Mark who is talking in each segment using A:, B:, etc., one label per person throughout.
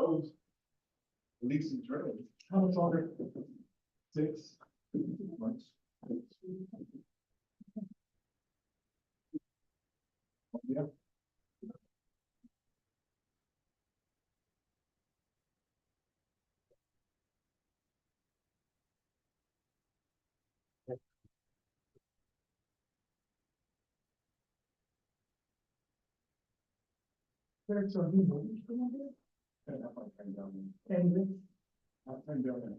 A: goes. At least in training.
B: How much longer?
A: 6 months. Yeah.
B: There's a new mortgage going on there?
A: And that's what I'm doing.
B: And this,
A: I'm doing it.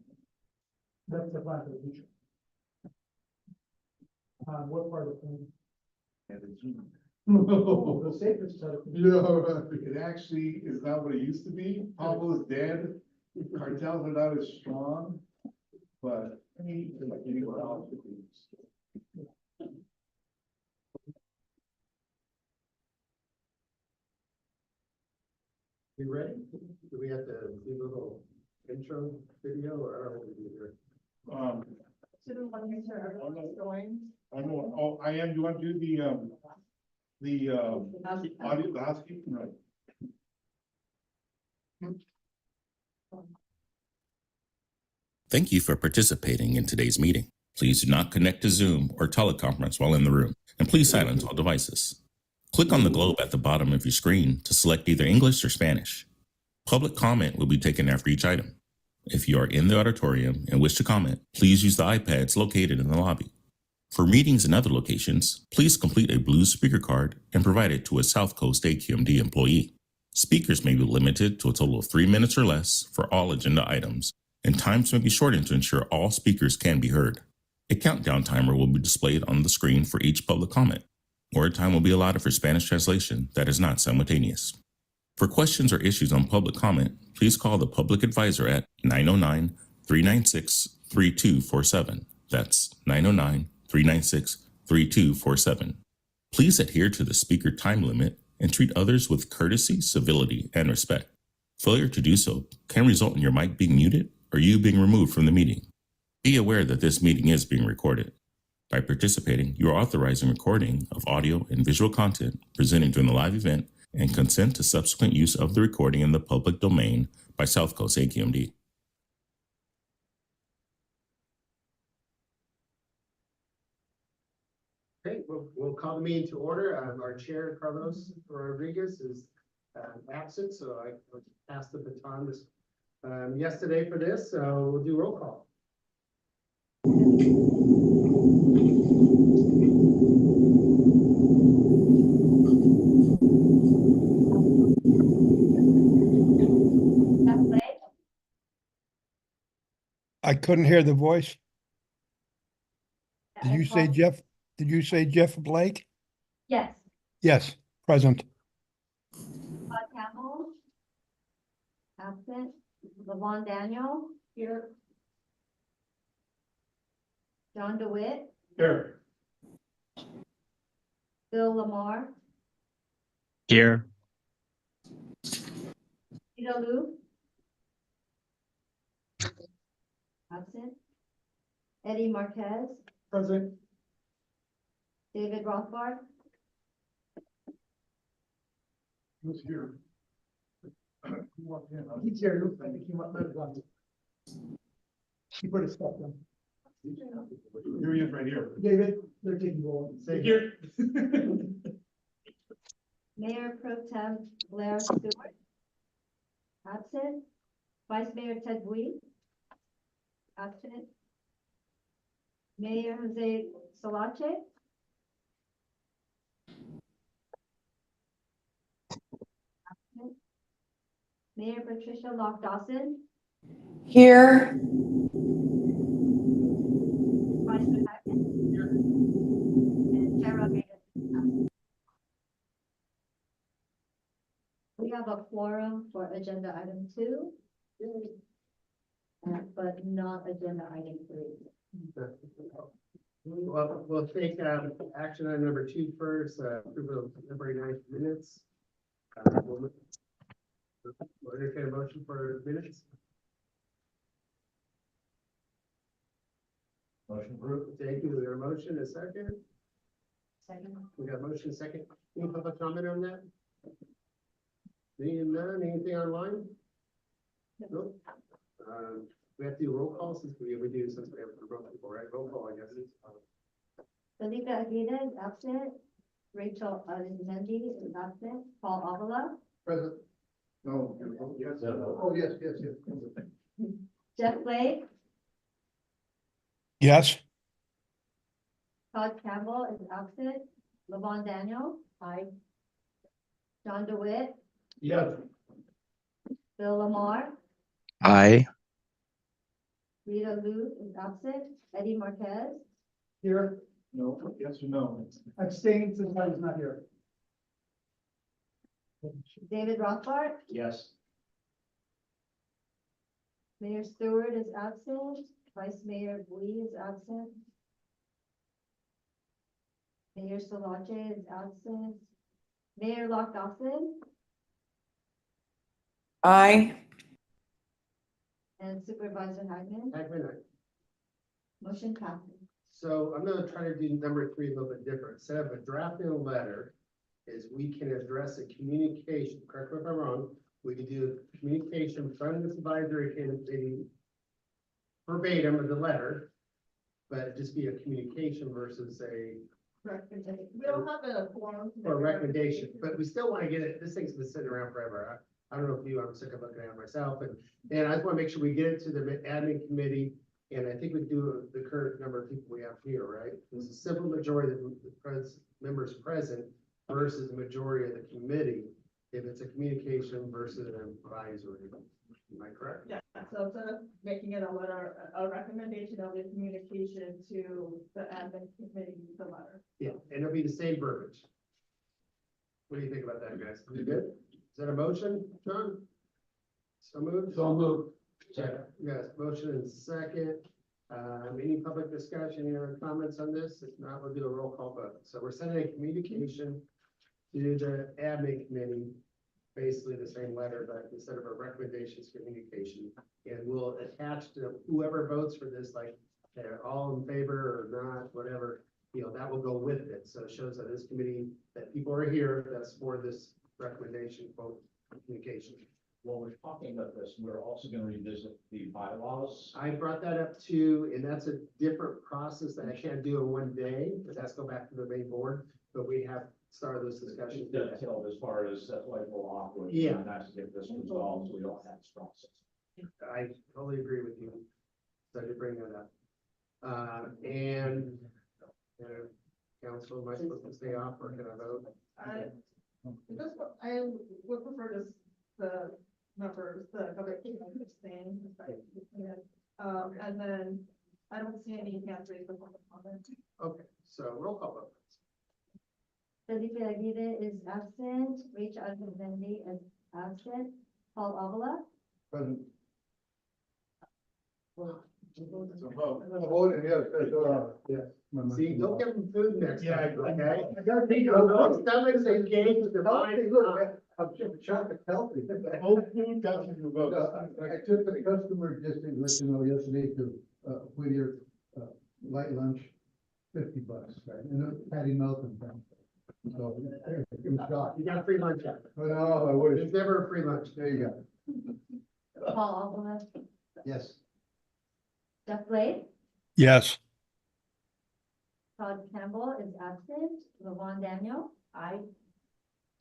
B: that's the plan for the future. What part of the plan?
A: And it's Zoom.
B: Oh, the safest side.
A: Yeah, it actually is not what it used to be. Pablo's dead. Cartels are not as strong, but I mean, it's like anywhere else.
C: You ready? Do we have to do a little intro video or I don't know what to do here?
D: Should we want to make sure everyone's going?
A: I know, oh, I am, you want to do the audio, the housekeeping, right?
E: Thank you for participating in today's meeting. Please do not connect to Zoom or teleconference while in the room, and please silence all devices. Click on the globe at the bottom of your screen to select either English or Spanish. Public comment will be taken after each item. If you are in the auditorium and wish to comment, please use the iPads located in the lobby. For meetings in other locations, please complete a blue speaker card and provide it to a South Coast AQMD employee. Speakers may be limited to a total of 3 minutes or less for all agenda items, and times may be shortened to ensure all speakers can be heard. A countdown timer will be displayed on the screen for each public comment. More time will be allotted for Spanish translation that is not simultaneous. For questions or issues on public comment, please call the public advisor at 909-396-3247. That's 909-396-3247. Please adhere to the speaker time limit and treat others with courtesy, civility, and respect. Failure to do so can result in your mic being muted or you being removed from the meeting. Be aware that this meeting is being recorded. By participating, you are authorizing recording of audio and visual content presented during the live event and consent to subsequent use of the recording in the public domain by South Coast AQMD.
C: Okay, we'll call the meeting to order. Our chair, Carlos Rodriguez, is absent, so I passed the baton yesterday for this, so we'll do roll call.
F: I couldn't hear the voice. Did you say Jeff? Did you say Jeff Blake?
D: Yes.
F: Yes, present.
D: Todd Campbell. Absent. Levon Daniel. Here. John DeWitt.
A: Here.
D: Bill Lamar.
G: Here.
D: Tito Lu. Absent. Eddie Marquez.
B: Present.
D: David Rothbard.
A: Who's here? Who walked in?
B: He's here, looks like he came up, better than. He put his stuff down.
A: Here he is, right here.
B: David, they're taking roll.
A: Say here.
D: Mayor Pro Tem Blair Stewart. Absent. Vice Mayor Ted Bui. Absent. Mayor Jose Solache. Absent. Mayor Patricia Lock Dawson.
H: Here.
D: Vice Mayor Here. And Chair Rodriguez. Absent. We have a quorum for agenda item 2. But not agenda item 3.
C: Well, we'll take action item number 2 first, approval of February 9th minutes. We'll entertain a motion for minutes.
A: Motion approved.
C: Thank you. We got a motion, a second.
D: Second.
C: We got a motion, a second. Any public comment on that? Seeing none, anything online? Nope. We have to do roll call since we do, since we have both people, right? Roll call, I guess.
D: Felipe Aguirre is absent. Rachel Mendy is absent. Paul Avila,
A: Present. No. Yes. Oh, yes, yes, yes.
D: Jeff Blake,
F: Yes.
D: Todd Campbell is absent. Levon Daniel. Aye. John DeWitt,
A: Yes.
D: Bill Lamar,
G: Aye.
D: Rita Lou is absent. Eddie Marquez,
B: Here,
A: No, yes or no?
B: abstain since I was not here.
D: David Rothbart,
A: Yes.
D: Mayor Stewart is absent. Vice Mayor Bui is absent. Mayor Solace is absent. Mayor Lock Dawson
H: Aye.
D: and Supervisor Hagman.
C: Hackman, aye.
D: Motion passes.
C: So I'm gonna try to do number 3 a little bit different. Instead of a drafting a letter, is we can address a communication, correct me if I'm wrong, we could do a communication from this advisory committee verbatim of the letter, but it'd just be a communication versus a,
B: We don't have a forum.
C: or recommendation, but we still wanna get it, this thing's been sitting around forever. I don't know if you, I'm sick of looking at it myself, and I just wanna make sure we get it to the admin committee. And I think we do the current number of people we have here, right? There's a simple majority of the members present versus the majority of the committee. If it's a communication versus an advisory, am I correct?
I: Yeah, so instead of making it a letter, a recommendation of the communication to the admin committee, the letter.
C: Yeah, and it'll be the same verbiage. What do you think about that, guys? You good? Is that a motion, John? So moved?
A: So moved.
C: Yes, motion and second. Any public discussion, any other comments on this? If not, we'll do a roll call vote. So we're sending a communication to the admin committee, basically the same letter, but instead of a recommendations communication. And we'll attach to whoever votes for this, like they're all in favor or not, whatever, that will go with it. So it shows that this committee, that people are here, that's for this recommendation, vote communication.
J: While we're talking about this, we're also gonna revisit the bylaws.
C: I brought that up too, and that's a different process that I can't do in one day, because that's go back to the main board, but we have started those discussions.
J: Detailed as far as that's why we'll awkward.
C: Yeah.
J: And that's to get this resolved, so we don't have this process.
C: I totally agree with you. So I did bring that up. And council, am I supposed to stay off or can I vote?
I: I would prefer this, the members, the public thing. And then I don't see any hands raised for public comment.
C: Okay, so roll call vote.
D: Felipe Aguirre is absent. Rachel Mendy is absent. Paul Avila,
A: Present. Vote, yes.
C: See, don't give them food next
A: Yeah,
C: time, okay?
A: I gotta think
C: Those stomachs engaged with the
A: Healthy,
C: mind.
A: look, I'm chocolate healthy. Old food counts your vote.
K: I took the customer just to let you know yesterday to, with your, light lunch, $50, right? And then Patty Melton. So, it was shot.
C: You got a free lunch.
K: Oh, no, I wish.
C: There's never a free lunch.
K: There you go.
D: Paul Avila,
K: Yes.
D: Jeff Blake,
F: Yes.
D: Todd Campbell is absent. Levon Daniel. Aye.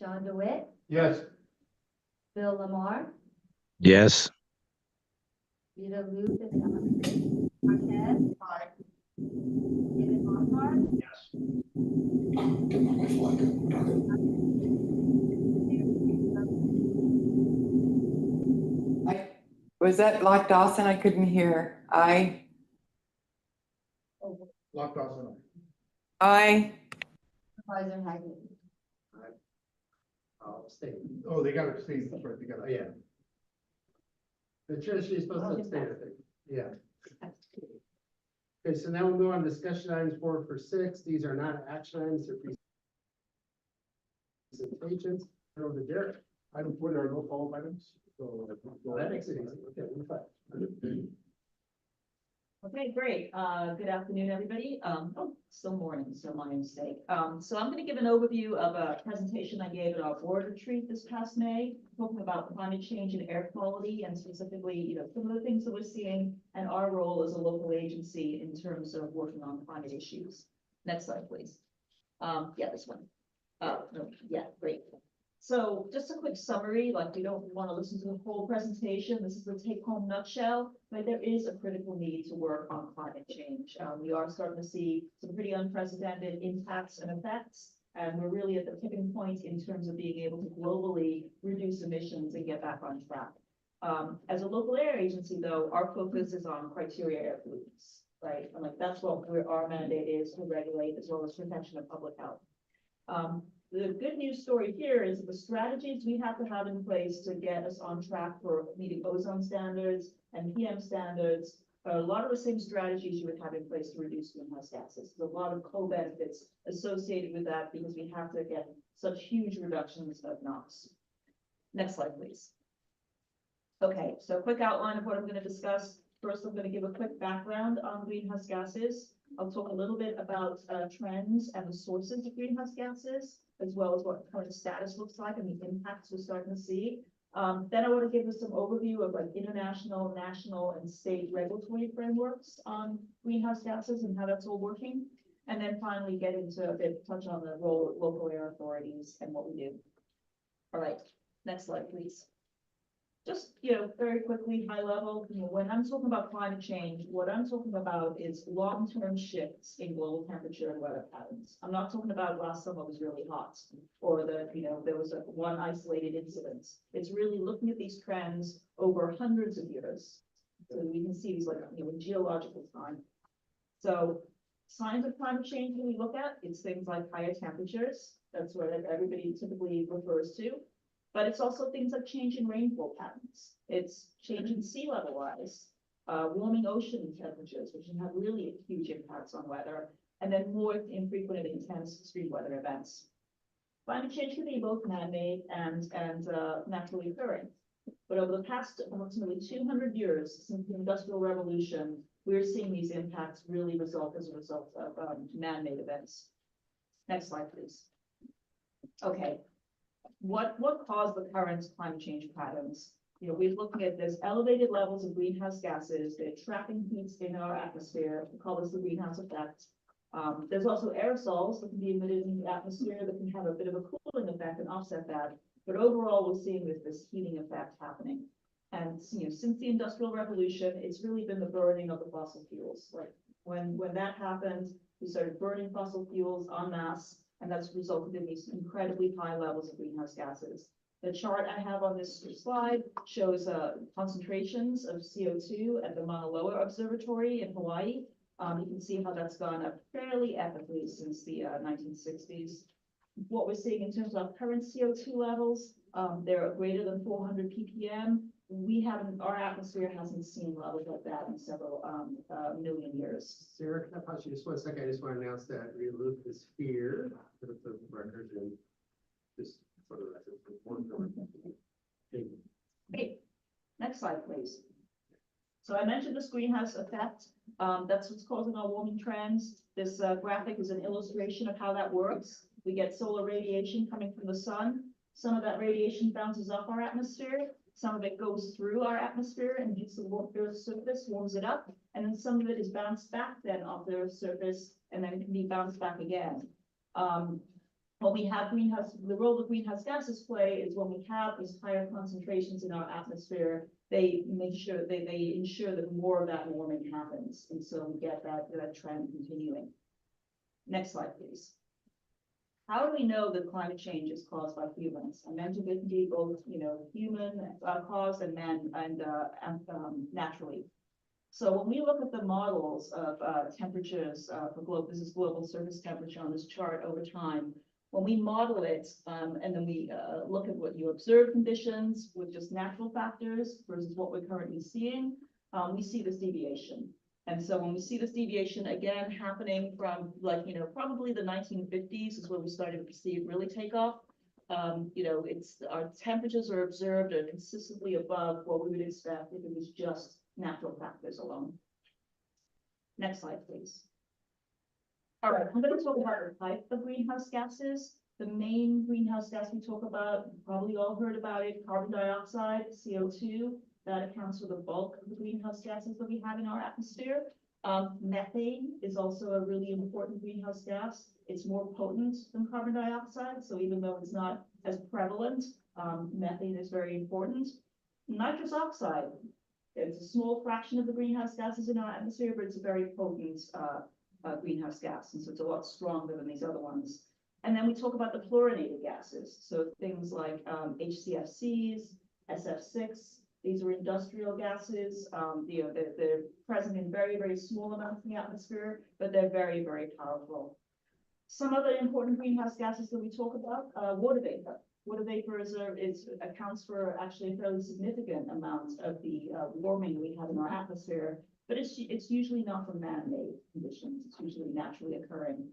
D: John DeWitt,
A: Yes.
D: Bill Lamar,
G: Yes.
D: Rita Lou is absent. Marquez. Aye. David Rothbart.
A: Yes.
H: Was that like Dawson? I couldn't hear. Aye.
A: Locked off on.
H: Aye.
D: Supervisor Hagman.
C: I'll stay.
A: Oh, they gotta abstain, that's right, they gotta.
C: Oh, yeah. The chair, she's supposed to abstain, I think. Yeah. Okay, so now we'll go on discussion items 4 for 6. These are not action items, they're presentations. Turn over to Derek.
A: Item 4, there are no follow-up items, so.
C: Well, that makes it easy. Okay, we're fine.
L: Okay, great. Good afternoon, everybody. Oh, still morning, so my mistake. So I'm going to give an overview of a presentation I gave at our board retreat this past May, talking about climate change and air quality, and specifically, some of the things that we're seeing and our role as a local agency in terms of working on climate issues. Next slide, please. Yeah, this one. No, yeah, great. So just a quick summary, like we don't want to listen to the whole presentation. This is the take-home nutshell, but there is a critical need to work on climate change. We are starting to see some pretty unprecedented impacts and effects, and we're really at the tipping point in terms of being able to globally reduce emissions and get back on track. As a local air agency, though, our focus is on criteria air pollutants, right? And like that's what our mandate is to regulate, as well as protection of public health. The good news story here is that the strategies we have to have in place to get us on track for meeting ozone standards and PM standards are a lot of the same strategies you would have in place to reduce greenhouse gases. There's a lot of co-benefits associated with that because we have to get such huge reductions of NOx. Next slide, please. Okay, so a quick outline of what I'm going to discuss. First, I'm going to give a quick background on greenhouse gases. I'll talk a little bit about trends and the sources of greenhouse gases, as well as what current status looks like and the impacts we're starting to see. Then I want to give us some overview of like international, national, and state regulatory frameworks on greenhouse gases and how that's all working. And then finally get into a bit, touch on the role of local air authorities and what we do. All right, next slide, please. Just, very quickly, high level, when I'm talking about climate change, what I'm talking about is long-term shifts in global temperature and weather patterns. I'm not talking about last summer was really hot or there was one isolated incident. It's really looking at these trends over hundreds of years. So we can see these in geological time. So signs of climate change when we look at, it's things like higher temperatures. That's what everybody typically refers to. But it's also things like changing rainfall patterns. It's changing sea level rise, warming ocean temperatures, which can have really huge impacts on weather, and then more infrequent and intense extreme weather events. Climate change can be both man-made and naturally occurring. But over the past approximately 200 years since the Industrial Revolution, we're seeing these impacts really result as a result of man-made events. Next slide, please. Okay. What caused the current climate change patterns? We're looking at there's elevated levels of greenhouse gases. They're trapping heat in our atmosphere. We call this the greenhouse effect. There's also aerosols that can be emitted in the atmosphere that can have a bit of a cooling effect and offset that. But overall, we're seeing this heating effect happening. And since the Industrial Revolution, it's really been the burning of the fossil fuels. Like when that happened, we started burning fossil fuels en masse. And that's resulted in these incredibly high levels of greenhouse gases. The chart I have on this slide shows concentrations of CO2 at the Mauna Loa Observatory in Hawaii. You can see how that's gone up fairly epically since the 1960s. What we're seeing in terms of current CO2 levels, they're greater than 400 ppm. Our atmosphere hasn't seen levels like that in several million years.
C: Sarah, can I pause you just 1 second? I just want to announce that Luke is here for the record and just for the record.
L: Okay, next slide, please. So I mentioned this greenhouse effect. That's what's causing our warming trends. This graphic is an illustration of how that works. We get solar radiation coming from the sun. Some of that radiation bounces off our atmosphere. Some of it goes through our atmosphere and hits the Earth's surface, warms it up, and then some of it is bounced back then off the Earth's surface, and then it can be bounced back again. When we have the role the greenhouse gases play is when we have these higher concentrations in our atmosphere, they ensure that more of that warming happens, and so we get that trend continuing. Next slide, please. How do we know that climate change is caused by humans? I mentioned it can be both, human caused and man and naturally. So when we look at the models of temperatures this is global surface temperature on this chart over time. When we model it and then we look at what you observe conditions with just natural factors versus what we're currently seeing, we see this deviation. And so when we see this deviation again happening from probably the 1950s is where we started to see it really take off. Our temperatures are observed are consistently above what we would expect if it was just natural factors alone. Next slide, please. All right, I'm going to talk about the type of greenhouse gases. The main greenhouse gas we talk about, you probably all heard about it, carbon dioxide, CO2. That accounts for the bulk of the greenhouse gases that we have in our atmosphere. Methane is also a really important greenhouse gas. It's more potent than carbon dioxide, so even though it's not as prevalent, methane is very important. Nitrous oxide, it's a small fraction of the greenhouse gases in our atmosphere, but it's a very potent greenhouse gas, and so it's a lot stronger than these other ones. And then we talk about the fluorinated gases, so things like HCFCs, SF6. These are industrial gases. They're present in very, very small amounts in the atmosphere, but they're very, very powerful. Some other important greenhouse gases that we talk about, water vapor. Water vapor accounts for actually a fairly significant amount of the warming we have in our atmosphere, but it's usually not from man-made conditions. It's usually naturally occurring.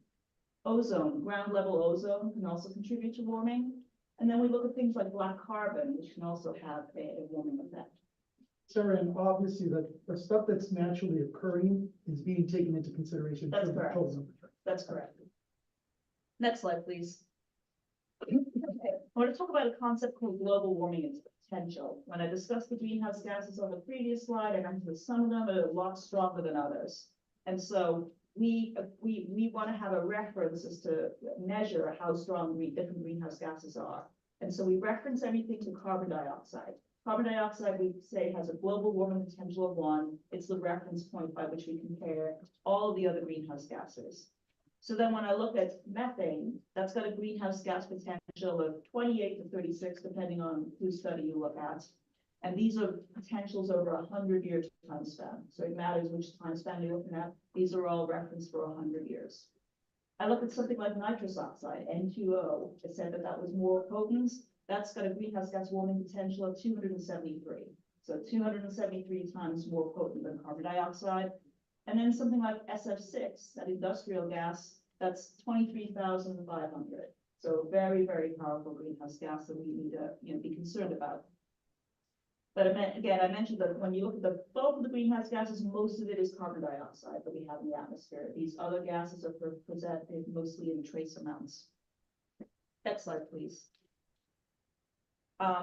L: Ozone, ground level ozone can also contribute to warming. And then we look at things like black carbon, which can also have a warming effect.
B: Sarah, and obviously the stuff that's naturally occurring is being taken into consideration.
L: That's
B: for the
L: correct.
B: total temperature.
L: That's correct. Next slide, please. Okay. I want to talk about a concept called global warming potential. When I discussed the greenhouse gases on the previous slide, I mentioned that some of them are a lot stronger than others. And so we want to have a reference as to measure how strong different greenhouse gases are. And so we reference everything to carbon dioxide. Carbon dioxide, we say, has a global warming potential of 1. It's the reference point by which we compare all the other greenhouse gases. So then when I look at methane, that's got a greenhouse gas potential of 28 to 36, depending on whose study you look at. And these are potentials over a 100-year time span. So it matters which time span you're looking at. These are all referenced for 100 years. I look at something like nitrous oxide, N2O. It said that was more potent. That's got a greenhouse gas warming potential of 273. So 273 times more potent than carbon dioxide. And then something like SF6, that industrial gas, that's 23,500. So very, very powerful greenhouse gas that we need to be concerned about. But again, I mentioned that when you look at the bulk of the greenhouse gases, most of it is carbon dioxide that we have in the atmosphere. These other gases are presented mostly in trace amounts. Next slide, please.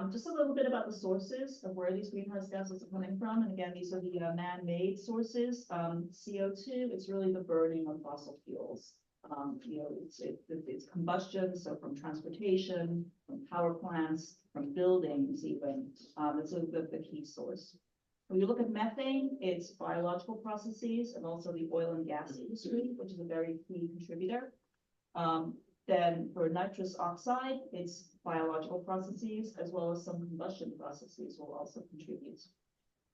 L: Just a little bit about the sources of where these greenhouse gases are coming from. And again, these are the man-made sources. CO2, it's really the burning of fossil fuels. It's combustion, so from transportation, from power plants, from buildings even. That's the key source. When you look at methane, it's biological processes and also the oil and gas industry, which is a very key contributor. Then for nitrous oxide, it's biological processes as well as some combustion processes will also contribute.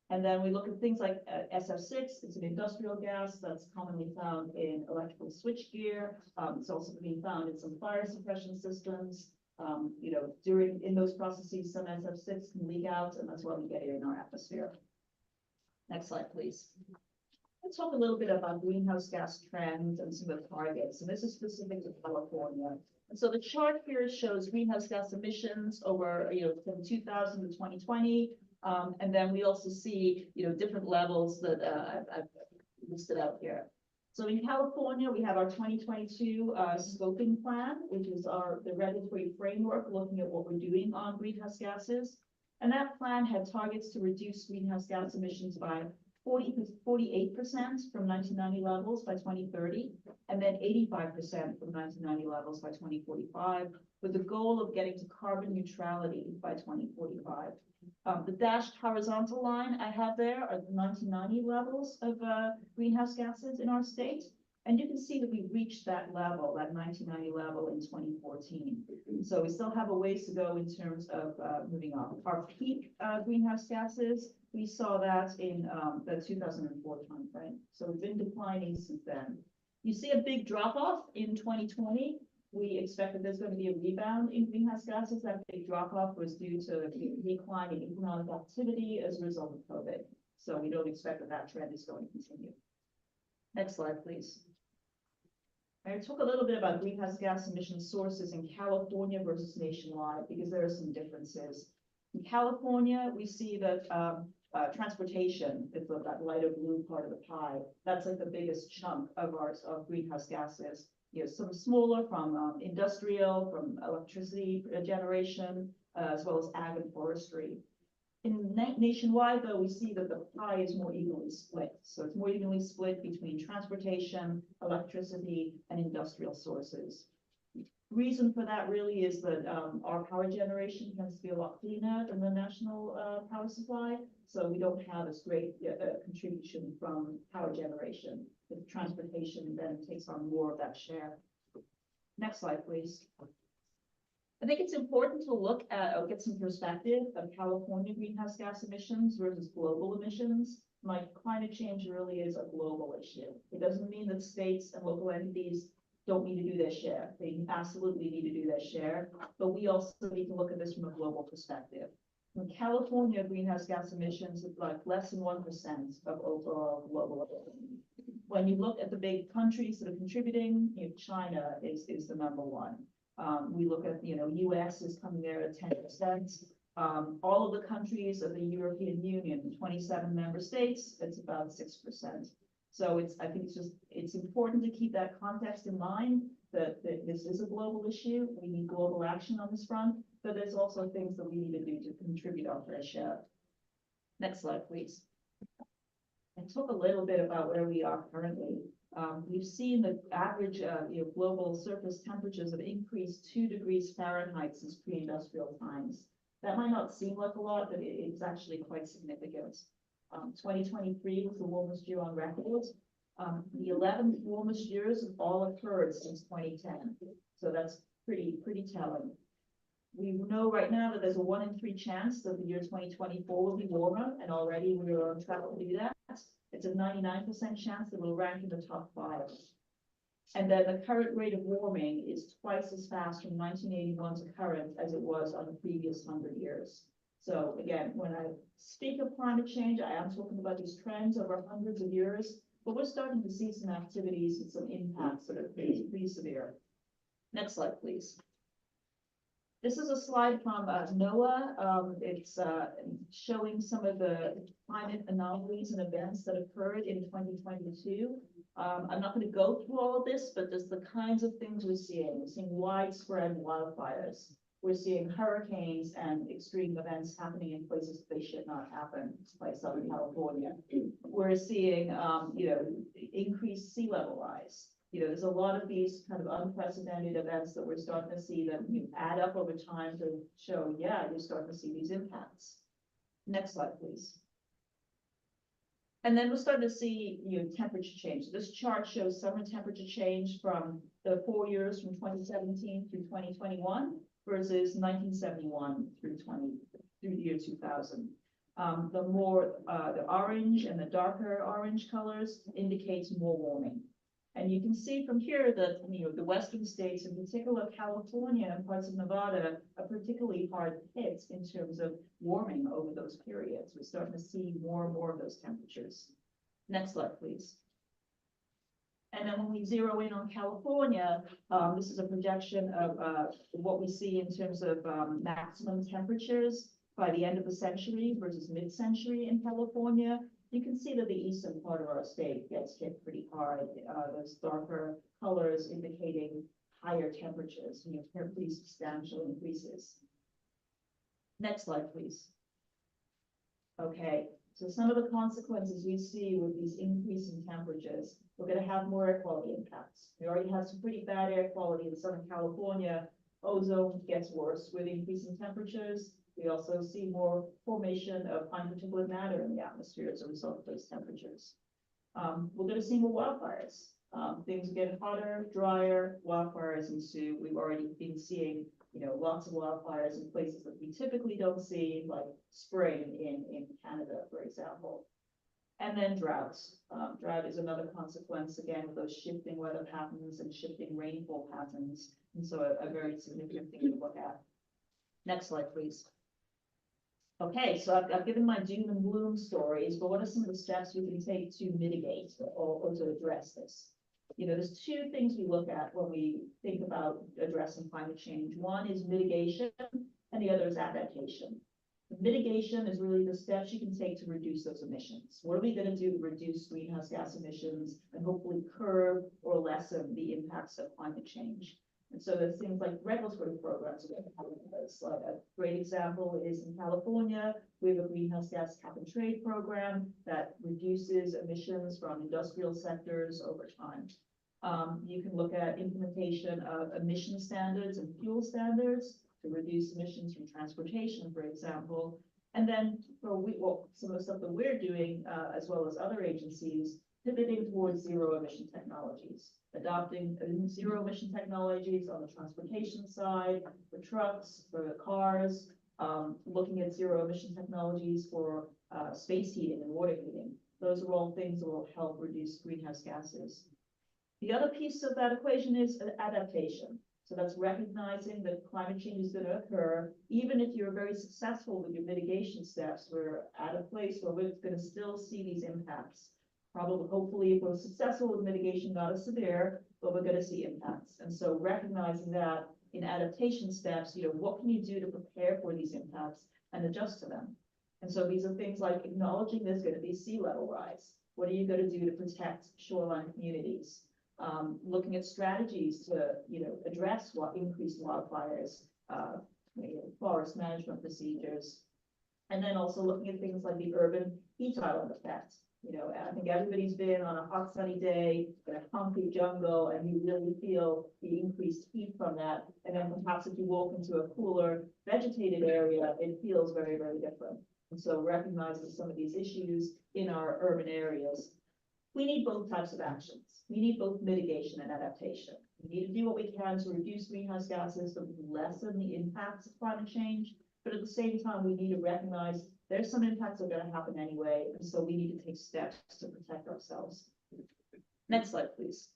L: And then we look at things like SF6, it's an industrial gas that's commonly found in electrical switchgear. It's also being found in some fire suppression systems. In those processes, some SF6 can leak out, and that's why we get it in our atmosphere. Next slide, please. Let's talk a little bit about greenhouse gas trends and some of the targets. And this is specific to California. And so the chart here shows greenhouse gas emissions over, from 2000 to 2020. And then we also see, different levels that I've listed out here. So in California, we have our 2022 scoping plan, which is the regulatory framework looking at what we're doing on greenhouse gases. And that plan had targets to reduce greenhouse gas emissions by 48% from 1990 levels by 2030, and then 85% from 1990 levels by 2045, with the goal of getting to carbon neutrality by 2045. The dashed horizontal line I have there are the 1990 levels of greenhouse gases in our state. And you can see that we reached that level, that 1990 level in 2014. So we still have a ways to go in terms of moving on. Our peak greenhouse gases, we saw that in the 2004 timeframe. So we've been declining since then. You see a big drop off in 2020. We expect that there's going to be a rebound in greenhouse gases. That big drop off was due to the decline in economic activity as a result of COVID. So we don't expect that trend is going to continue. Next slide, please. I'm going to talk a little bit about greenhouse gas emission sources in California versus nationwide, because there are some differences. In California, we see that transportation, it's that lighter blue part of the pie, that's like the biggest chunk of of greenhouse gases. You know, some smaller from industrial, from electricity generation, as well as ag and forestry. Nationwide, though, we see that the pie is more evenly split. So it's more evenly split between transportation, electricity, and industrial sources. Reason for that really is that our power generation tends to be a lot cleaner than the national power supply. So we don't have as great contribution from power generation. The transportation then takes on more of that share. Next slide, please. I think it's important to look at or get some perspective of California greenhouse gas emissions versus global emissions. Like climate change really is a global issue. It doesn't mean that states and local entities don't need to do their share. They absolutely need to do their share, but we also need to look at this from a global perspective. In California, greenhouse gas emissions is like less than 1% of overall global emissions. When you look at the big countries that are contributing, you know, China is the number one. We look at, you know, US is coming there at 10%. All of the countries of the European Union, 27 member states, it's about 6%. So I think it's important to keep that context in mind that this is a global issue. We need global action on this front, but there's also things that we need to do to contribute our fair share. Next slide, please. I talk a little bit about where we are currently. We've seen the average global surface temperatures have increased 2 degrees Fahrenheit since pre-industrial times. That might not seem like a lot, but it's actually quite significant. 2023 was the warmest year on record. The 11th warmest years have all occurred since 2010. So that's pretty telling. We know right now that there's a 1 in 3 chance that the year 2024 will be warmer, and already we're on track to do that. It's a 99% chance that we'll rank in the top 5. And then the current rate of warming is twice as fast from 1981 to current as it was on the previous 100 years. So again, when I speak of climate change, I am talking about these trends over hundreds of years, but we're starting to see some activities and some impacts that are pretty severe. Next slide, please. This is a slide from NOAA. It's showing some of the climate anomalies and events that occurred in 2022. I'm not going to go through all of this, but just the kinds of things we're seeing. We're seeing widespread wildfires. We're seeing hurricanes and extreme events happening in places they should not happen, like Southern California. We're seeing, increased sea level rise. There's a lot of these kind of unprecedented events that we're starting to see that add up over time to show, yeah, you're starting to see these impacts. Next slide, please. And then we're starting to see, temperature change. This chart shows summer temperature change from the 4 years from 2017 through 2021 versus 1971 through the year 2000. The more the orange and the darker orange colors indicates more warming. And you can see from here that, the western states, in particular California and parts of Nevada, are particularly hard hit in terms of warming over those periods. We're starting to see more and more of those temperatures. Next slide, please. And then when we zero in on California, this is a projection of what we see in terms of maximum temperatures by the end of the century versus mid-century in California. You can see that the eastern part of our state gets hit pretty hard. Those darker colors indicating higher temperatures, pretty substantial increases. Next slide, please. Okay, so some of the consequences we see with these increasing temperatures, we're going to have more air quality impacts. We already have some pretty bad air quality in Southern California. Ozone gets worse with increasing temperatures. We also see more formation of fine particulate matter in the atmosphere as a result of those temperatures. We're going to see more wildfires. Things get hotter, drier, wildfires ensue. We've already been seeing, lots of wildfires in places that we typically don't see, like spring in Canada, for example. And then droughts. Drought is another consequence, again, of those shifting weather patterns and shifting rainfall patterns. And so a very significant thing to look at. Next slide, please. Okay, so I've given my doom and gloom stories, but what are some of the steps we can take to mitigate or to address this? There's 2 things we look at when we think about addressing climate change. One is mitigation, and the other is adaptation. Mitigation is really the steps you can take to reduce those emissions. What are we going to do to reduce greenhouse gas emissions and hopefully curb or lessen the impacts of climate change? And so there's things like regulatory programs. Like a great example is in California, we have a greenhouse gas cap and trade program that reduces emissions from industrial sectors over time. You can look at implementation of emission standards and fuel standards to reduce emissions from transportation, for example. And then some of the stuff that we're doing, as well as other agencies, pivoting towards zero emission technologies, adopting zero emission technologies on the transportation side, for trucks, for cars, looking at zero emission technologies for space heating and water heating. Those are all things that will help reduce greenhouse gases. The other piece of that equation is adaptation. So that's recognizing that climate change is going to occur, even if you're very successful with your mitigation steps. We're at a place where we're going to still see these impacts. Probably, hopefully, if we're successful with mitigation, not as severe, but we're going to see impacts. And so recognizing that in adaptation steps, what can you do to prepare for these impacts and adjust to them? And so these are things like acknowledging there's going to be sea level rise. What are you going to do to protect shoreline communities? Looking at strategies to, address what increased wildfires, forest management procedures, and then also looking at things like the urban heat island effect. I think everybody's been on a hot sunny day in a concrete jungle, and you really feel the increased heat from that. And then perhaps if you walk into a cooler vegetated area, it feels very, very different. And so recognizing some of these issues in our urban areas, we need both types of actions. We need both mitigation and adaptation. We need to do what we can to reduce greenhouse gases, to lessen the impacts of climate change. But at the same time, we need to recognize there's some impacts that are going to happen anyway. And so we need to take steps to protect ourselves. Next slide, please.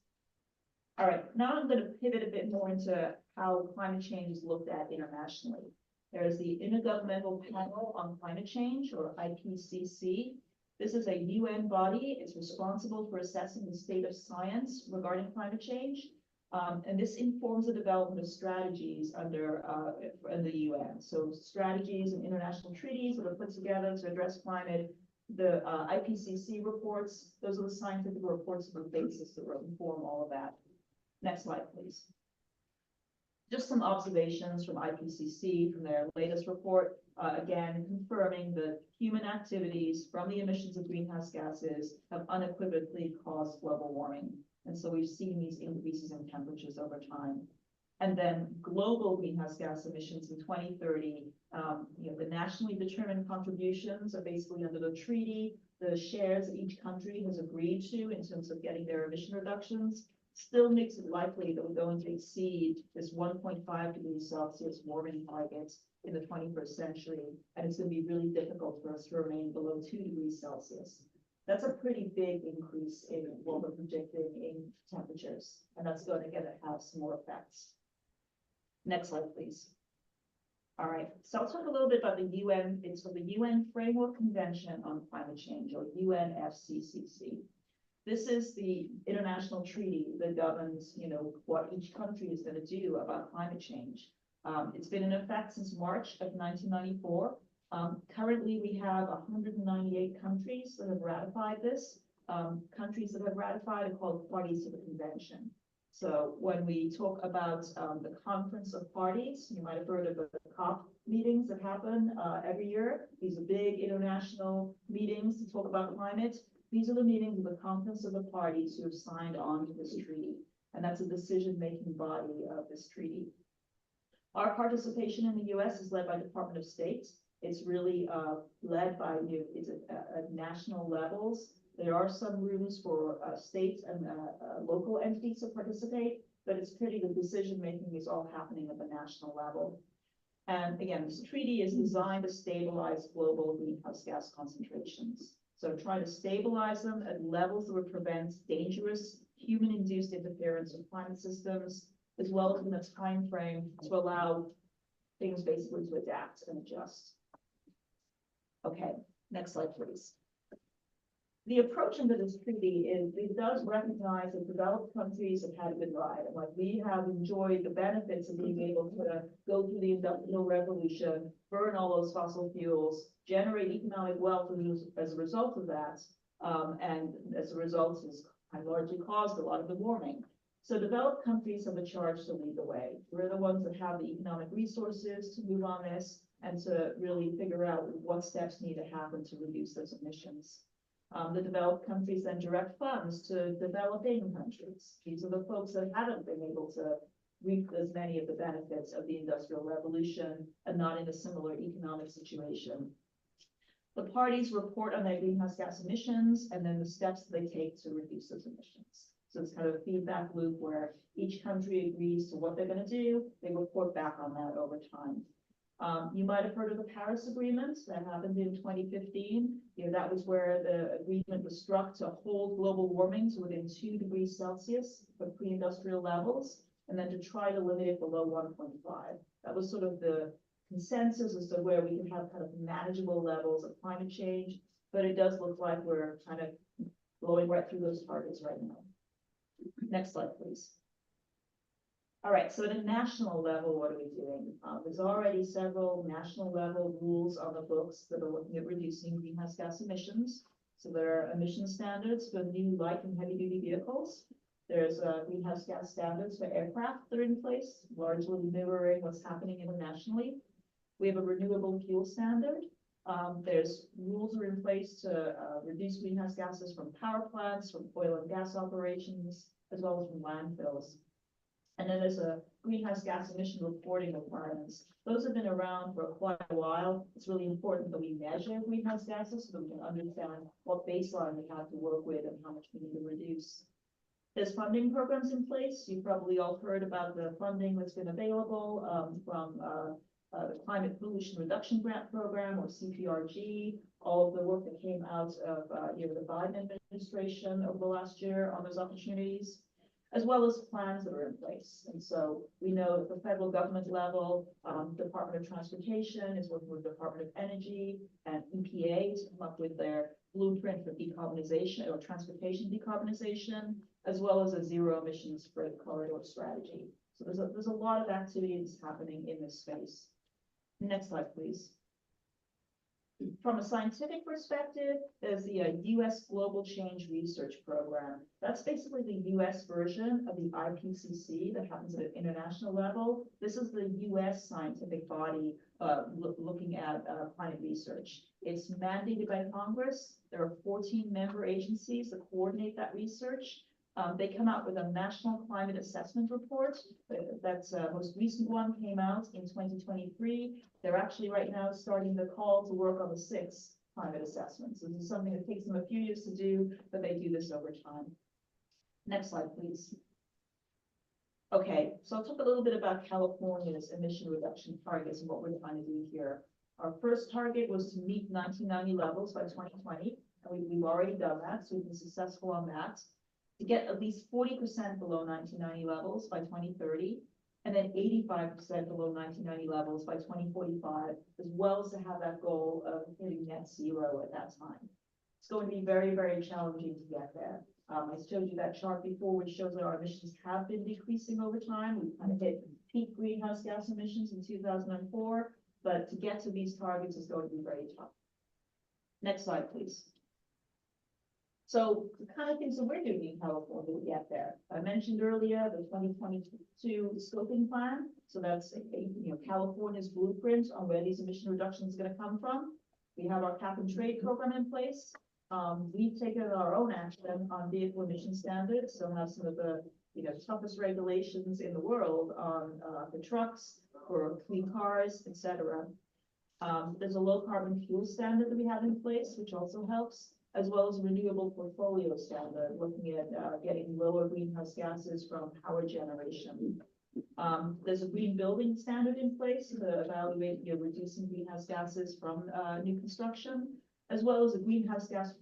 L: All right, now I'm going to pivot a bit more into how climate change is looked at internationally. There's the Intergovernmental Panel on Climate Change, or IPCC. This is a UN body. It's responsible for assessing the state of science regarding climate change. And this informs the development of strategies under in the UN. So strategies and international treaties that are put together to address climate. The IPCC reports, those are the scientific reports of the basis that will inform all of that. Next slide, please. Just some observations from IPCC from their latest report, again, confirming that human activities from the emissions of greenhouse gases have unequivocally caused global warming. And so we've seen these increases in temperatures over time. And then global greenhouse gas emissions in 2030, the nationally determined contributions are basically under the treaty, the shares that each country has agreed to in terms of getting their emission reductions, still makes it likely that we're going to exceed this 1.5 degrees Celsius warming target in the 21st century. And it's going to be really difficult for us to remain below 2 degrees Celsius. That's a pretty big increase in what we're projecting in temperatures. And that's going to have some more effects. Next slide, please. All right, so I'll talk a little bit about the UN. It's for the UN Framework Convention on Climate Change, or UNFCCC. This is the international treaty that governs, what each country is going to do about climate change. It's been in effect since March of 1994. Currently, we have 198 countries that have ratified this. Countries that have ratified are called parties to the convention. So when we talk about the Conference of Parties, you might have heard of the COP meetings that happen every year. These are big international meetings to talk about climate. These are the meetings of the Conference of the Parties who have signed on to this treaty. And that's a decision-making body of this treaty. Our participation in the US is led by Department of State. It's really led by at national levels. There are some rooms for states and local entities to participate, but it's pretty the decision-making is all happening at the national level. And again, this treaty is designed to stabilize global greenhouse gas concentrations. So try to stabilize them at levels that would prevent dangerous human-induced interference with climate systems, as well as in a time frame to allow things basically to adapt and adjust. Okay, next slide, please. the approach under this treaty is, it does recognize that developed countries have had a good ride. And like, we have enjoyed the benefits of being able to go through the industrial revolution, burn all those fossil fuels, generate economic wealth as a result of that. And as a result, has largely caused a lot of the warming. So developed countries have a charge to lead the way. We're the ones that have the economic resources to move on this and to really figure out what steps need to happen to reduce those emissions. The developed countries then direct funds to developing countries. These are the folks that haven't been able to reap as many of the benefits of the Industrial Revolution and not in a similar economic situation. The parties report on their greenhouse gas emissions and then the steps that they take to reduce those emissions. So it's kind of a feedback loop where each country agrees to what they're going to do. They report back on that over time. You might have heard of the Paris Agreement that happened in 2015. That was where the agreement was struck to hold global warming to within 2 degrees Celsius for pre-industrial levels, and then to try to limit it below 1.5. That was sort of the consensus as to where we can have kind of manageable levels of climate change, but it does look like we're kind of blowing right through those targets right now. Next slide, please. All right, so at a national level, what are we doing? There's already several national level rules on the books that are looking at reducing greenhouse gas emissions. So there are emission standards for new light and heavy duty vehicles. There's greenhouse gas standards for aircraft that are in place, largely mirroring what's happening internationally. We have a renewable fuel standard. There's rules are in place to reduce greenhouse gases from power plants, from oil and gas operations, as well as from landfills. And then there's a greenhouse gas emission reporting requirements. Those have been around for quite a while. It's really important that we measure greenhouse gases so that we can understand what baseline we have to work with and how much we need to reduce. There's funding programs in place. You've probably all heard about the funding that's been available from the Climate Pollution Reduction Grant Program, or CPRG, all of the work that came out of the Biden administration over the last year on those opportunities, as well as plans that are in place. And so we know at the federal government level, Department of Transportation is working with Department of Energy and EPA to come up with their blueprint for decarbonization or transportation decarbonization, as well as a zero emissions freight corridor strategy. So there's a lot of activities happening in this space. Next slide, please. From a scientific perspective, there's the U.S. Global Change Research Program. That's basically the U.S. version of the IPCC that happens at an international level. This is the U.S. scientific body looking at climate research. It's mandated by Congress. There are 14 member agencies that coordinate that research. They come out with a national climate assessment report. That's most recent one came out in 2023. They're actually right now starting the call to work on the 6th climate assessment. So this is something that takes them a few years to do, but they do this over time. Next slide, please. Okay, so I'll talk a little bit about California's emission reduction targets and what we're trying to do here. Our first target was to meet 1990 levels by 2020, and we've already done that, so we've been successful on that. To get at least 40% below 1990 levels by 2030, and then 85% below 1990 levels by 2045, as well as to have that goal of hitting net zero at that time. It's going to be very, very challenging to get there. I showed you that chart before, which shows that our emissions have been decreasing over time. We've kind of hit peak greenhouse gas emissions in 2004, but to get to these targets is going to be very tough. Next slide, please. So the kind of things that we're doing in California to get there. I mentioned earlier the 2022 scoping plan. So that's California's blueprint on where these emission reductions are going to come from. We have our cap and trade program in place. We've taken our own action on vehicle emission standards. So we have some of the toughest regulations in the world on the trucks, for clean cars, etc. There's a low carbon fuel standard that we have in place, which also helps, as well as a renewable portfolio standard, looking at getting lower greenhouse gases from power generation. There's a green building standard in place to evaluate reducing greenhouse gases from new construction, as well as a greenhouse gas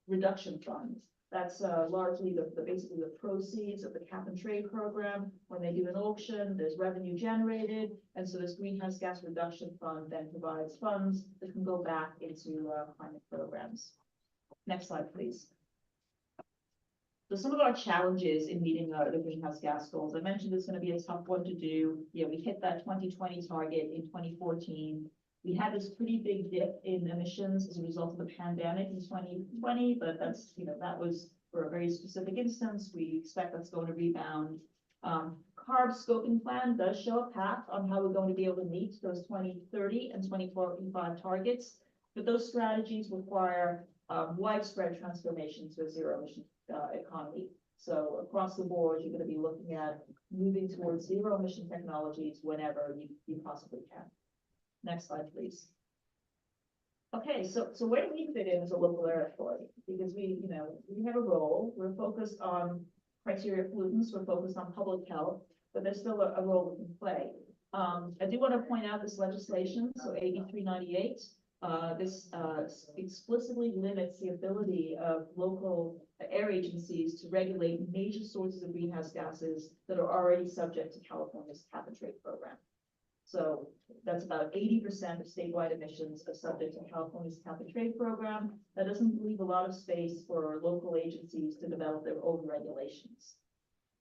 L: reduction fund. That's largely basically the proceeds of the cap and trade program. When they do an auction, there's revenue generated, and so this greenhouse gas reduction fund then provides funds that can go back into climate programs. Next slide, please. So some of our challenges in meeting the greenhouse gas goals, I mentioned it's going to be a tough one to do. Yeah, we hit that 2020 target in 2014. We had this pretty big dip in emissions as a result of the pandemic in 2020, but that's, that was for a very specific instance. We expect that's going to rebound. CARB scoping plan does show a path on how we're going to be able to meet those 2030 and 2045 targets, but those strategies require widespread transformation to a zero emission economy. So across the board, you're going to be looking at moving towards zero emission technologies whenever you possibly can. Next slide, please. Okay, so where do we fit in as a local air authority? Because we have a role. We're focused on criteria pollutants. We're focused on public health, but there's still a role we can play. I do want to point out this legislation, so AB 398. This explicitly limits the ability of local air agencies to regulate major sources of greenhouse gases that are already subject to California's cap and trade program. So that's about 80% of statewide emissions are subject to California's cap and trade program. That doesn't leave a lot of space for local agencies to develop their own regulations.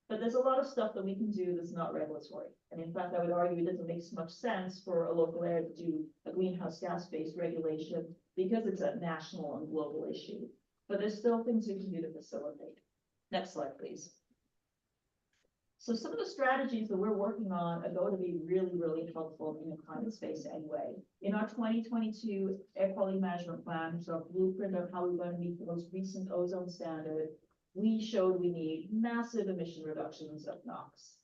L: But there's a lot of stuff that we can do that's not regulatory. And in fact, I would argue it doesn't make much sense for a local area to do a greenhouse gas-based regulation because it's a national and global issue. But there's still things we can do to facilitate. Next slide, please. So some of the strategies that we're working on are going to be really, really helpful in the climate space anyway. In our 2022 air quality management plan, so a blueprint of how we're going to meet the most recent ozone standard, we showed we need massive emission reductions of NOx.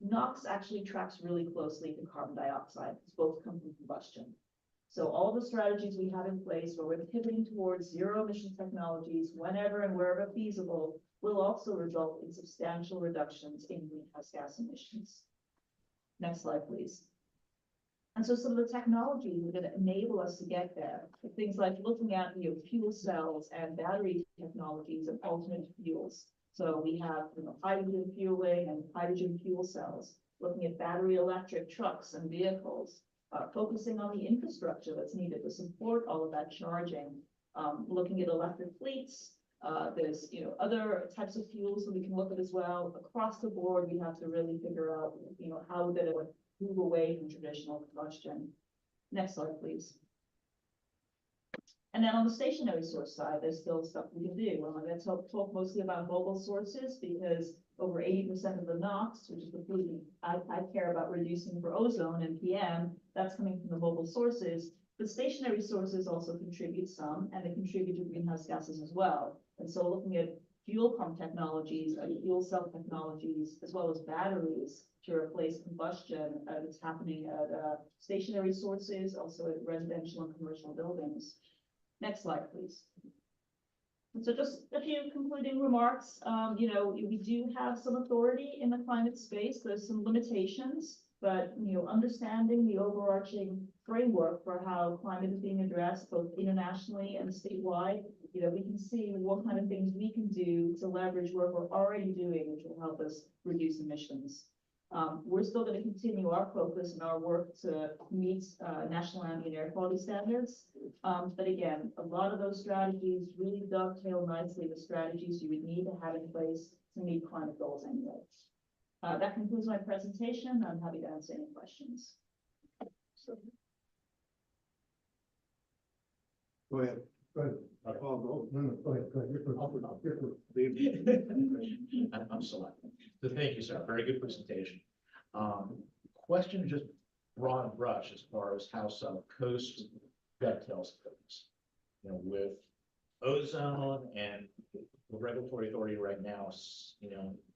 L: NOx actually tracks really closely to carbon dioxide, because both come from combustion. So all the strategies we have in place where we're pivoting towards zero emission technologies whenever and wherever feasible will also result in substantial reductions in greenhouse gas emissions. Next slide, please. And so some of the technologies are going to enable us to get there. Things like looking at fuel cells and battery technologies and alternate fuels. So we have hydrogen fueling and hydrogen fuel cells, looking at battery electric trucks and vehicles, focusing on the infrastructure that's needed to support all of that charging, looking at electric fleets. There's other types of fuels that we can look at as well. Across the board, we have to really figure out how to move away from traditional combustion. Next slide, please. And then on the stationary source side, there's still stuff we can do. I'm going to talk mostly about mobile sources because over 80% of the NOx, which is the pollutant I care about reducing for ozone and PM, that's coming from the mobile sources. But stationary sources also contribute some, and they contribute to greenhouse gases as well. And so looking at fuel pump technologies, fuel cell technologies, as well as batteries to replace combustion that's happening at stationary sources, also at residential and commercial buildings. Next slide, please. And so just a few concluding remarks. We do have some authority in the climate space. There's some limitations, but understanding the overarching framework for how climate is being addressed both internationally and statewide, we can see what kind of things we can do to leverage what we're already doing, which will help us reduce emissions. We're still going to continue our focus and our work to meet national ambient air quality standards. But again, a lot of those strategies really dovetail nicely with strategies you would need to have in place to meet climate goals anyway. That concludes my presentation. I'm happy to answer any questions.
A: Go ahead.
K: Go ahead.
A: Go.
K: No, go ahead. You're first.
J: I'm selecting. So thank you, sir. Very good presentation. Question just broad brush as far as how South Coast dovetails things. With ozone and the regulatory authority right now,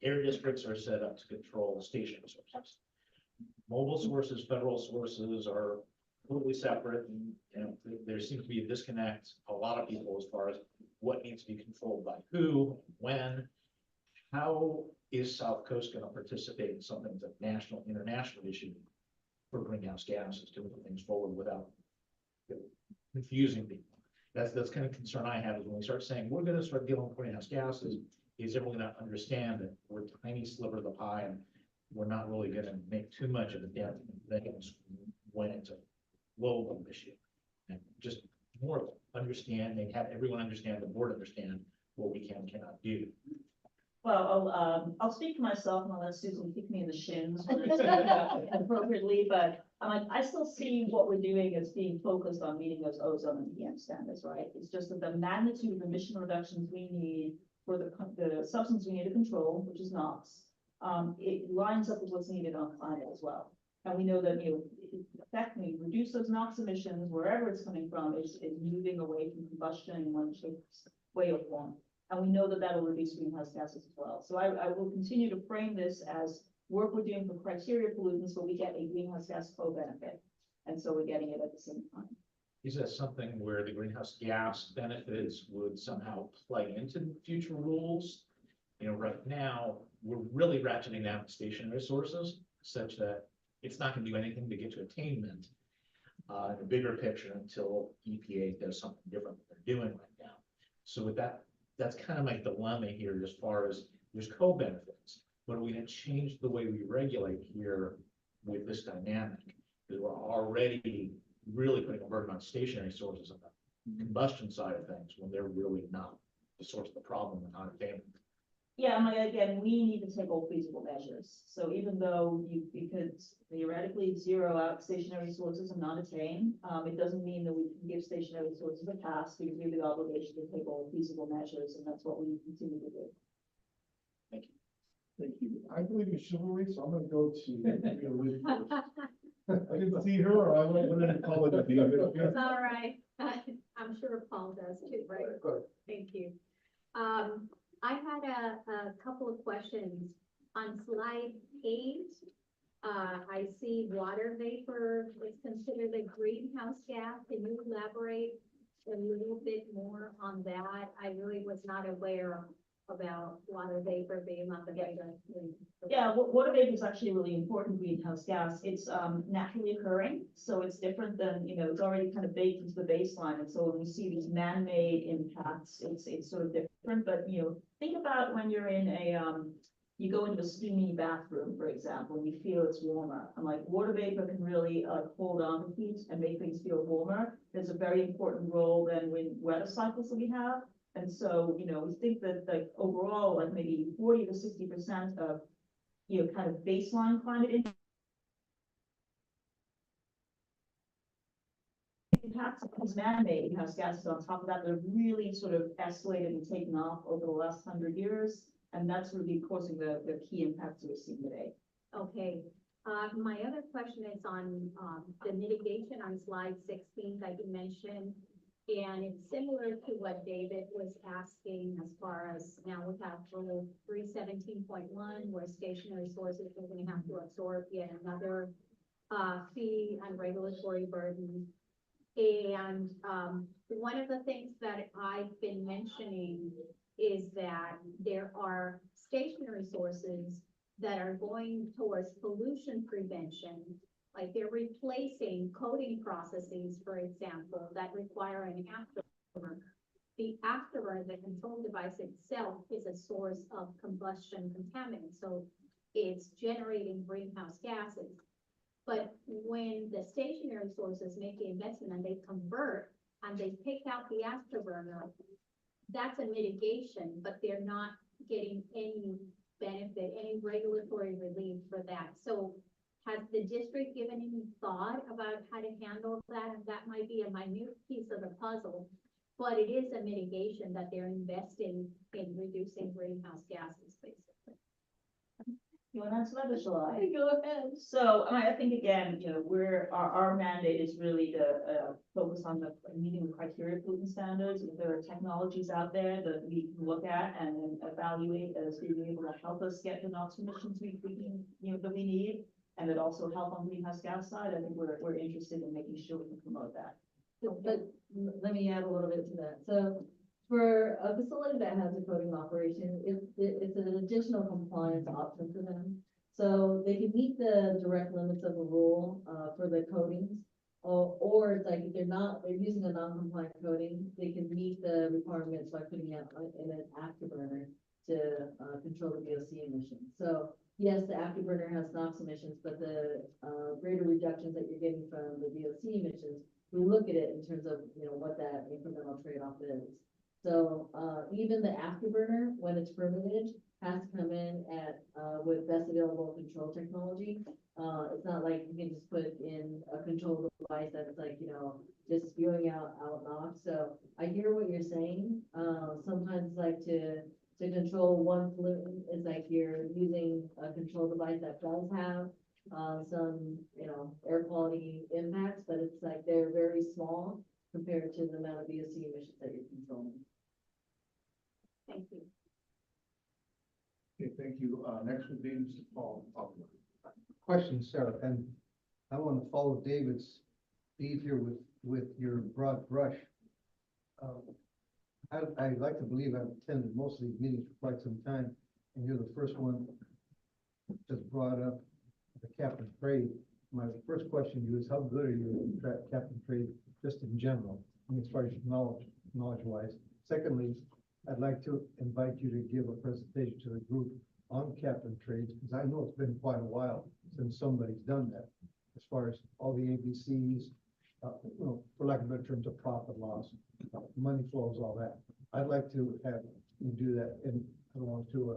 J: air districts are set up to control station sources. Mobile sources, federal sources are totally separate, and there seems to be a disconnect. A lot of people as far as what needs to be controlled by who, when. How is South Coast going to participate in something that's a national, international issue for greenhouse gases to move things forward without confusing people? That's kind of concern I have is when we start saying we're going to start dealing with greenhouse gases, is everyone going to understand that we're a tiny sliver of the pie and we're not really going to make too much of a dent in things when it's a global issue? And just more understanding, have everyone understand, the board understand what we can and cannot do.
L: Well, I'll speak for myself and I'll let Susan kick me in the shins when it's appropriately, but I still see what we're doing as being focused on meeting those ozone and PM standards, right? It's just that the magnitude of emission reductions we need for the substance we need to control, which is NOx, it lines up with what's needed on climate as well. And we know that, effectively reduce those NOx emissions wherever it's coming from is moving away from combustion in one shape, way or form. And we know that that'll reduce greenhouse gases as well. So I will continue to frame this as work we're doing for criteria pollutants, but we get a greenhouse gas co-benefit. And so we're getting it at the same time.
J: Is that something where the greenhouse gas benefits would somehow play into future rules? Right now, we're really ratcheting down stationary sources such that it's not going to do anything to get to attainment in the bigger picture until EPA does something different than they're doing right now. So with that, that's kind of my dilemma here as far as there's co-benefits, but are we going to change the way we regulate here with this dynamic? Because we're already really putting a burden on stationary sources on the combustion side of things when they're really not the source of the problem and not attainment.
L: Yeah, again, we need to take all feasible measures. So even though you could theoretically zero out stationary sources and not attain, it doesn't mean that we can give stationary sources a pass because we have the obligation to take all feasible measures, and that's what we continue to do.
J: Thank you.
A: Thank you. I believe in chivalry, so I'm gonna go to, Liz first. I didn't see her, or I wouldn't call it a deal.
M: It's all right. I'm sure Paul does too, right?
C: Good.
M: Thank you. I had a couple of questions. On slide 8, I see water vapor is considered a greenhouse gas. Can you elaborate a little bit more on that? I really was not aware about water vapor being on the radar.
L: Yeah, water vapor is actually a really important greenhouse gas. It's naturally occurring, so it's different than, it's already kind of baked into the baseline. And so when we see these man-made impacts, it's sort of different. But think about when you're in you go into a steamy bathroom, for example, and you feel it's warmer. And like water vapor can really hold on to heat and make things feel warmer. There's a very important role then with weather cycles that we have. And so, we think that overall, like maybe 40 to 60% of, kind of baseline climate impacts is man-made greenhouse gases. On top of that, they're really sort of escalated and taken off over the last 100 years. And that's really causing the key impacts we're seeing today.
M: Okay. My other question is on the mitigation on slide 16 that you mentioned. And it's similar to what David was asking as far as now we have rule 317.1 where stationary sources are going to have to absorb yet another fee and regulatory burden. And one of the things that I've been mentioning is that there are stationary sources that are going towards pollution prevention. Like they're replacing coating processes, for example, that require an afterburner. The afterburner, the control device itself, is a source of combustion contaminant. So it's generating greenhouse gases. But when the stationary sources make the investment and they convert and they pick out the afterburner, that's a mitigation, but they're not getting any benefit, any regulatory relief for that. So has the district given any thought about how to handle that? And that might be a minute piece of the puzzle, but it is a mitigation that they're investing in reducing greenhouse gases, basically.
L: You want to answer that, or shall I?
M: Go ahead.
L: So, I think again, our mandate is really to focus on meeting the criteria pollutant standards. If there are technologies out there that we can look at and then evaluate as being able to help us get the NOx emissions that we need, and that also help on greenhouse gas side, I think we're interested in making sure we can promote that.
N: But let me add a little bit to that. So for a facility that has a coating operation, it's an additional compliance option for them. So they can meet the direct limits of a rule for the coatings, or it's like if they're using a non-compliant coating, they can meet the requirements by putting it in an afterburner to control the VOC emissions. So yes, the afterburner has NOx emissions, but the greater reductions that you're getting from the VOC emissions we look at it in terms of, what that incremental trade-off is. So, even the afterburner, when it's permitted, has to come in at, with best available control technology. It's not like you can just put in a control device that's like, just spewing out NOx. So I hear what you're saying. Sometimes like to control one pollutant, it's like you're using a control device that does have, some, air quality impacts, but it's like they're very small compared to the amount of VOC emissions that you're controlling.
M: Thank you.
A: Okay, thank you. Next would be Mr. Paul.
K: Question, Sarah, and I want to follow David's lead here with your broad brush. I'd like to believe I've attended most of these meetings for quite some time, and you're the first one that's brought up the cap and trade. My first question to you is, how good are you at cap and trade, just in general, I mean, as far as knowledge-wise? Secondly, I'd like to invite you to give a presentation to the group on cap and trades, because I know it's been quite a while since somebody's done that, as far as all the ABCs, for lack of better terms, of profit loss, money flows, all that. I'd like to have you do that, and I don't want to,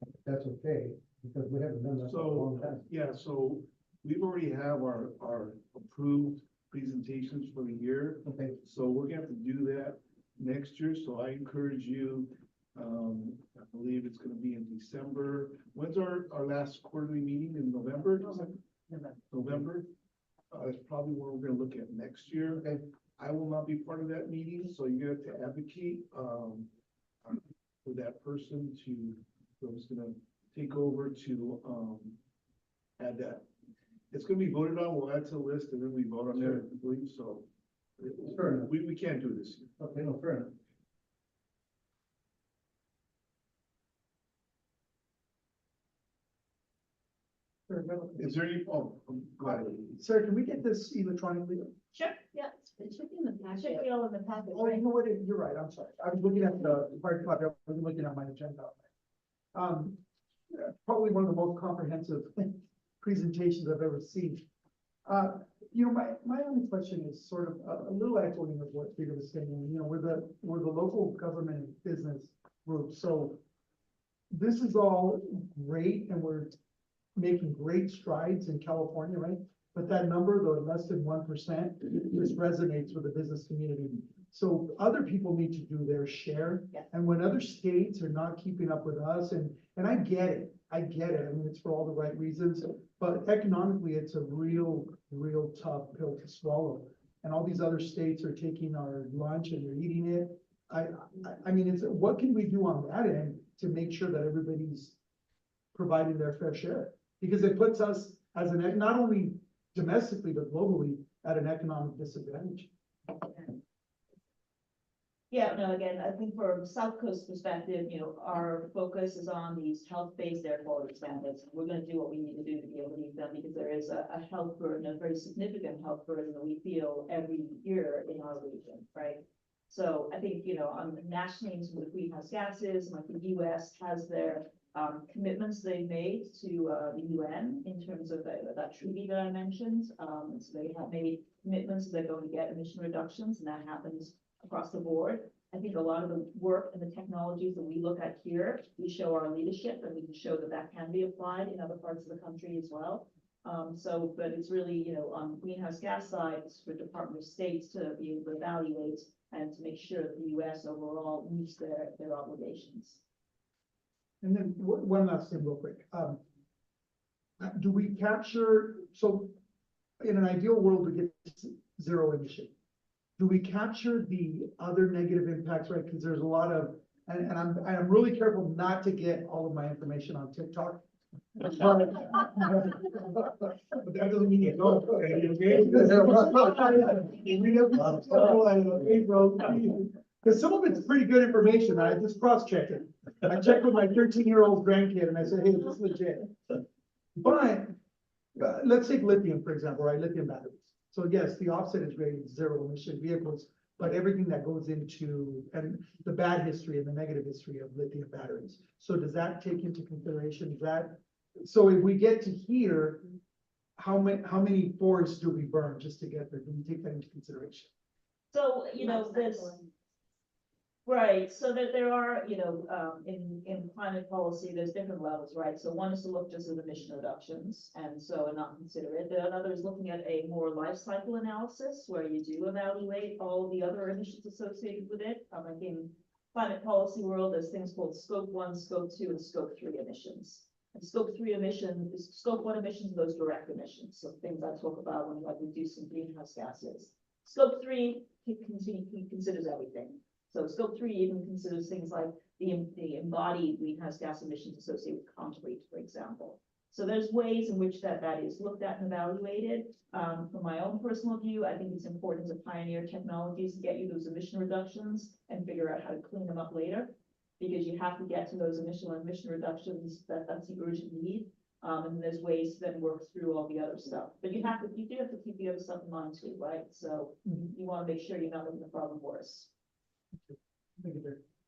K: if that's okay, because we haven't done that for a long time.
A: Yeah, so we've already have our approved presentations for the year.
K: Okay.
A: So we're gonna have to do that next year, so I encourage you, I believe it's gonna be in December. When's our last quarterly meeting, in November? November? That's probably what we're gonna look at next year.
K: Okay.
A: I will not be part of that meeting, so you're gonna have to advocate, for that person to, who's gonna take over to, add that. It's gonna be voted on, we'll add to the list, and then we vote on there, I believe, so.
K: Fair enough.
A: We can't do this.
K: Okay, no, fair enough.
A: Is there any, go ahead.
B: Sir, can we get this electronically?
L: Sure, yeah.
M: It should be in the
L: It should
M: packet.
L: be all in the packet,
B: Oh,
L: right?
B: you know what, you're right, I'm sorry. I was looking at the hard copy, I wasn't looking at my agenda. Probably one of the most comprehensive presentations I've ever seen. My only question is sort of a little echoing of what Peter was saying. We're the local government and business group, so this is all great, and we're making great strides in California, right? But that number, the less than 1%, just resonates with the business community. So other people need to do their share.
L: Yeah.
B: And when other states are not keeping up with us, and I get it. I mean, it's for all the right reasons, but economically, it's a real tough pill to swallow. And all these other states are taking our lunch and they're eating it. I mean, what can we do on that end to make sure that everybody's providing their fair share? Because it puts us as not only domestically, but globally at an economic disadvantage.
L: Yeah, no, again, I think from South Coast perspective, our focus is on these health-based air quality standards. We're gonna do what we need to do to be able to meet them, because there is a health burden, a very significant health burden that we feel every year in our region, right? So I think, on nationally, with greenhouse gases, like the US has their commitments they made to the UN in terms of that treaty that I mentioned. So they have made commitments, they're going to get emission reductions, and that happens across the board. I think a lot of the work and the technologies that we look at here, we show our leadership, and we can show that that can be applied in other parts of the country as well. But it's really, on greenhouse gas side, it's for Department of States to be able to evaluate and to make sure that the US overall meets their obligations.
B: And then one last thing real quick. Do we capture, so in an ideal world, we get zero emission. Do we capture the other negative impacts, right? Because there's a lot of, and I'm really careful not to get all of my information on TikTok. But that doesn't mean you don't. Because some of it's pretty good information. I just cross-checked it. I checked with my 13-year-old grandkid and I said, hey, is this legit? But let's take lithium, for example, right? Lithium batteries. So yes, the offset is great, it's zero emission vehicles, but everything that goes into, and the bad history and the negative history of lithium batteries. So does that take into consideration that? So if we get to here, how many forests do we burn just to get there? Do we take that into consideration?
L: So, you know, this. Right, so that there are, you know, in climate policy, there's different levels, right? So one is to look just at emission reductions and so and not consider it. The other is looking at a more life cycle analysis where you do evaluate all the other emissions associated with it. Like in climate policy world, there's things called scope 1, scope 2, and scope 3 emissions. And scope 3 emissions is scope 1 emissions are those direct emissions. So things I talk about when like reducing greenhouse gases. Scope 3 he considers everything. So scope 3 even considers things like the embodied greenhouse gas emissions associated with concrete, for example. So there's ways in which that is looked at and evaluated. From my own personal view, I think it's important to pioneer technologies to get you those emission reductions and figure out how to clean them up later, because you have to get to those emission reductions. That's the urgent need. And there's ways to then work through all the other stuff. But you do have to keep the other stuff in mind too, right? So you want to make sure you're not making the problem worse.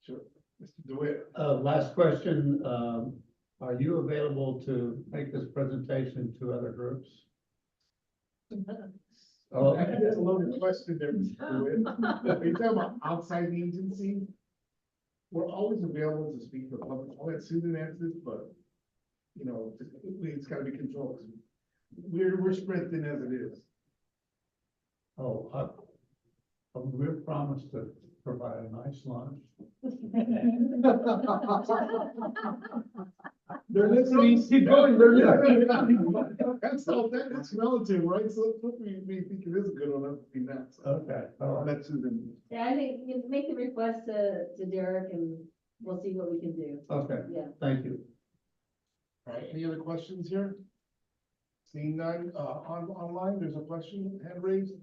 A: Sure. Mr. DeWitt.
K: Last question, are you available to make this presentation to other groups? Oh,
A: That's a loaded question there, Mr. DeWitt. Are you talking about outside the agency? We're always available to speak for public. I'll let Susan answer this, but you know, it's gotta be controlled. We're spread thin as it is.
K: Oh, we promised to provide a nice lunch.
A: They're listening, keep going, they're listening. That's relative, right? So we think it is a good one, to be next.
K: Okay, all right.
A: Let Susan.
N: Yeah, I think you make the request to Derek and we'll see what we can do.
K: Okay,
N: Yeah.
K: thank you.
A: All right, any other questions here? Seeing none, online, there's a question, hand raised.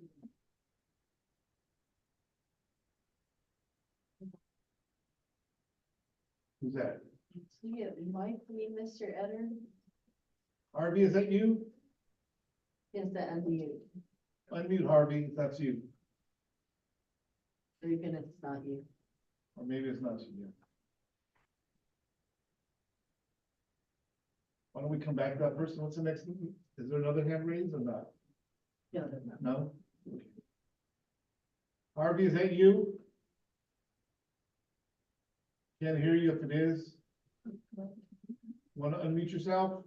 A: Who's that?
N: It might be Mr. Etter.
A: Harvey, is that you?
N: Is that unmute?
A: Unmute Harvey, if that's you,
N: Or even if it's not you.
A: or maybe it's not you. Why don't we come back to that person? What's the next? Is there another hand raised or not?
N: No,
A: No? Okay. Harvey, is that you? Can't hear you if it is. Want to unmute yourself?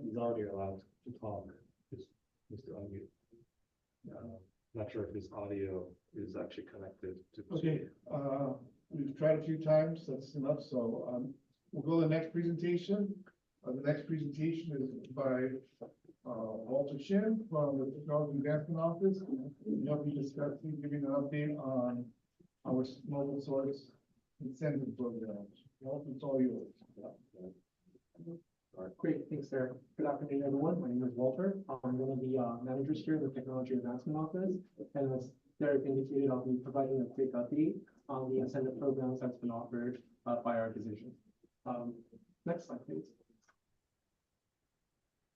O: He's already allowed to talk, just Mr. Unmute. Not sure if his audio is actually connected to.
A: Okay, we've tried a few times, that's enough, so, we'll go to the next presentation. The next presentation is by, Walter Shin from the Technology Advancement Office. He'll be discussing, giving an update on our mobile source incentive programs. Walter, it's all yours.
O: All right, great, thanks, Derek. Good afternoon, everyone. My name is Walter. I'm one of the managers here in the Technology Advancement Office. And as Derek indicated, I'll be providing a quick update on the incentive programs that's been offered by our division. Next slide, please.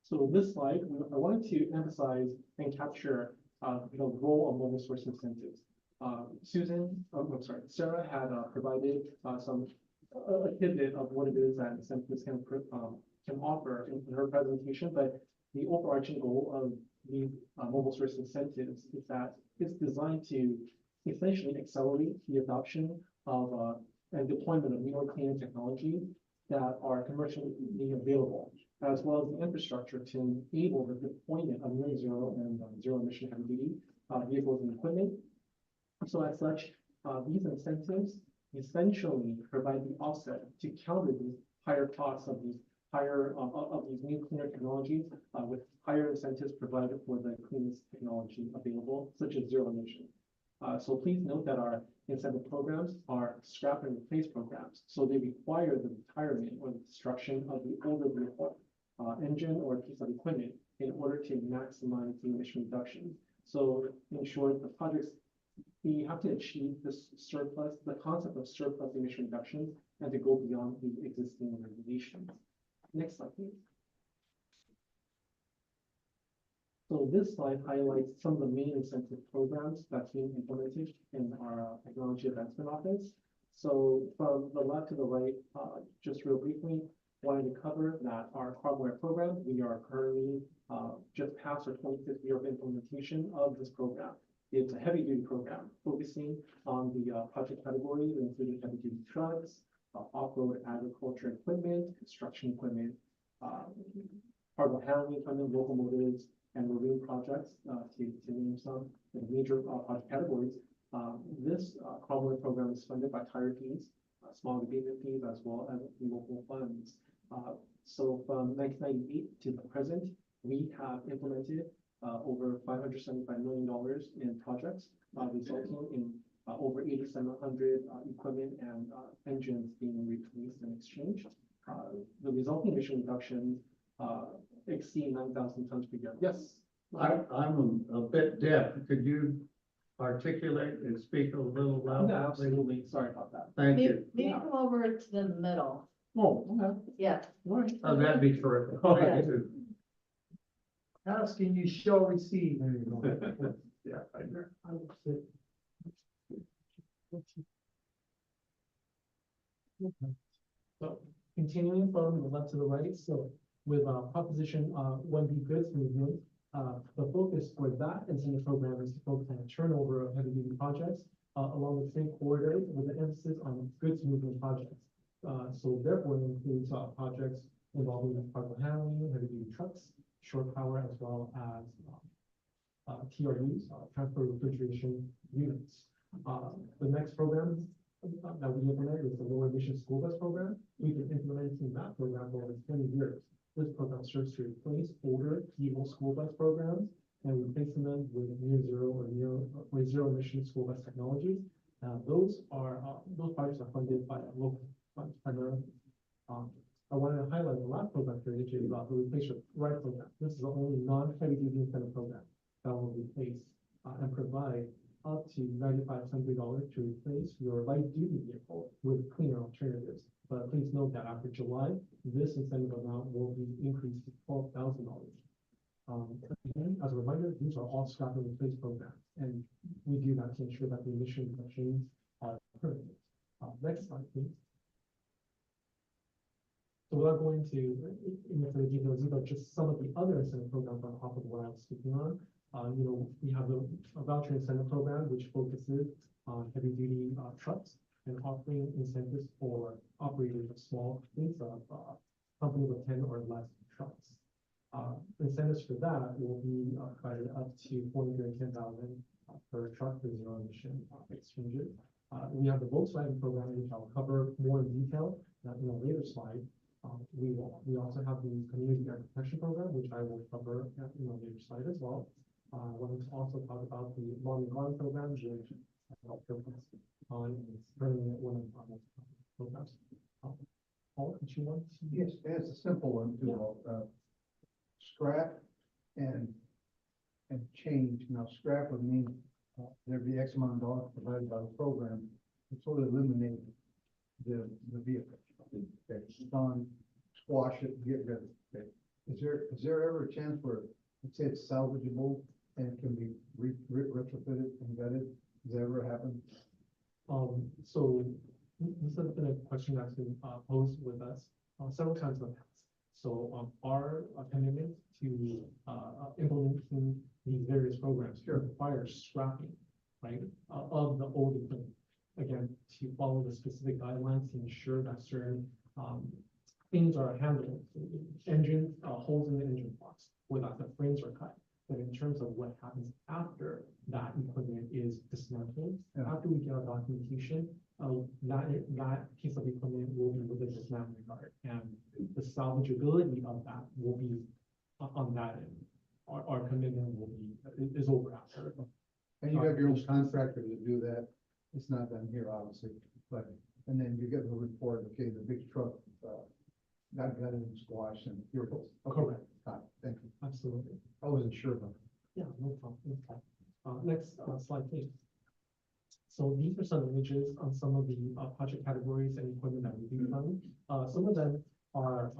O: So this slide, I wanted to emphasize and capture the role of mobile source incentives. Sarah had provided a tidbit of what it is that incentives can offer in her presentation, but the overarching goal of these mobile source incentives is that it's designed to essentially accelerate the adoption of and deployment of newer clean technologies that are commercially available, as well as the infrastructure to enable the deployment of near zero and zero emission heavy duty vehicles and equipment. So as such, these incentives essentially provide the offset to counter these higher costs of these new cleaner technologies with higher incentives provided for the cleanest technology available, such as zero emission. So please note that our incentive programs are scrap and replace programs. So they require the retirement or the destruction of the older vehicle, engine, or piece of equipment in order to maximize the emission reduction. So in short, the projects, we have to achieve this surplus, the concept of surplus emission reductions, and to go beyond the existing regulations. Next slide, please. So this slide highlights some of the main incentive programs that's being implemented in our Technology Advancement Office. So from the left to the right, just real briefly, wanted to cover that our hardware program, we are currently just past our 25th year of implementation of this program. It's a heavy duty program focusing on the project categories, including heavy duty trucks, off-road agriculture equipment, construction equipment, cargo handling equipment, locomotives, and marine projects, to name some of the major project categories. This hardware program is funded by tire fees, small abatement fees, as well as local funds. So from 1998 to the present, we have implemented over $575 million in projects, resulting in over 8,700 equipment and engines being replaced and exchanged. The resulting emission reductions exceed 9,000 tons per year. Yes.
P: I'm a bit deaf. Could you articulate and speak a little louder?
O: Yeah, absolutely. Sorry about that.
P: Thank you.
N: Maybe come over to the middle.
O: Oh, okay.
N: Yeah.
O: All right.
P: Oh, that'd be terrific.
O: Okay.
P: Thank you.
B: Ask and you shall receive.
O: There you go. Yeah, right there.
B: I will sit.
O: So continuing from the left to the right, so with proposition 1B goods movement, the focus for that incentive program is to focus on turnover of heavy duty projects along the same corridor with an emphasis on goods movement projects. So therefore it includes projects involving cargo handling, heavy duty trucks, shore power, as well as TRUs, transport refrigeration units. The next program that we implement is the lower emission school bus program. We've been implementing that program for over 20 years. This program serves to replace older diesel school bus programs and replacing them with near zero or zero emission school bus technologies. Those projects are funded by local funds primarily. I wanted to highlight the last program here, which is the Replace Your Ride program. This is the only non-heavy duty incentive program that will replace and provide up to $9,500 to replace your light duty vehicle with cleaner alternatives. But please note that after July, this incentive amount will be increased to $12,000. Again, as a reminder, these are all scrap and replace programs, and we do that to ensure that the emission reductions are permanent. Next slide, please. So without going into the details, these are just some of the other incentive programs on top of what I was speaking on. We have the voucher incentive program, which focuses on heavy duty trucks and offering incentives for operators of small fleets of companies with 10 or less trucks. Incentives for that will be provided up to $410,000 per truck for zero emission exchanges. We have the Volkswagen program, which I'll cover more in detail in a later slide. We also have the community air protection program, which I will cover in a later slide as well. I wanted to also talk about the lawn and garden program, which I'll focus on is currently one of our programs. Paul, did you want to?
K: Yes, it's a simple one too. Scrap and change. Now, scrap would mean there'd be X amount of dollars provided by the program to sort of eliminate the vehicle. It's done, squash it, get rid of it. Is there ever a chance where, let's say it's salvageable and it can be retrofitted and gutted? Does that ever happen?
O: So this has been a question that's been posed with us several times in the past. So our commitment to implementing these various programs requires scrapping, right, of the old equipment. Again, to follow the specific guidelines to ensure that certain things are handled, engine holes in the engine blocks, without the frames are cut. But in terms of what happens after that equipment is dismantled, after we get our documentation, that piece of equipment will be with a dismantling guard, and the salvageability of that will be on that end. Our commitment will be is over after.
K: And you have your own contractor to do that. It's not done here, obviously, but, and then you get the report, okay, the big truck, got gutted and squashed and here it goes. Okay,
O: Correct.
K: thank you.
O: Absolutely.
K: I wasn't sure about that.
O: Yeah, no problem. No problem. Next slide, please. So these are some images on some of the project categories and equipment that we do fund. Some of them are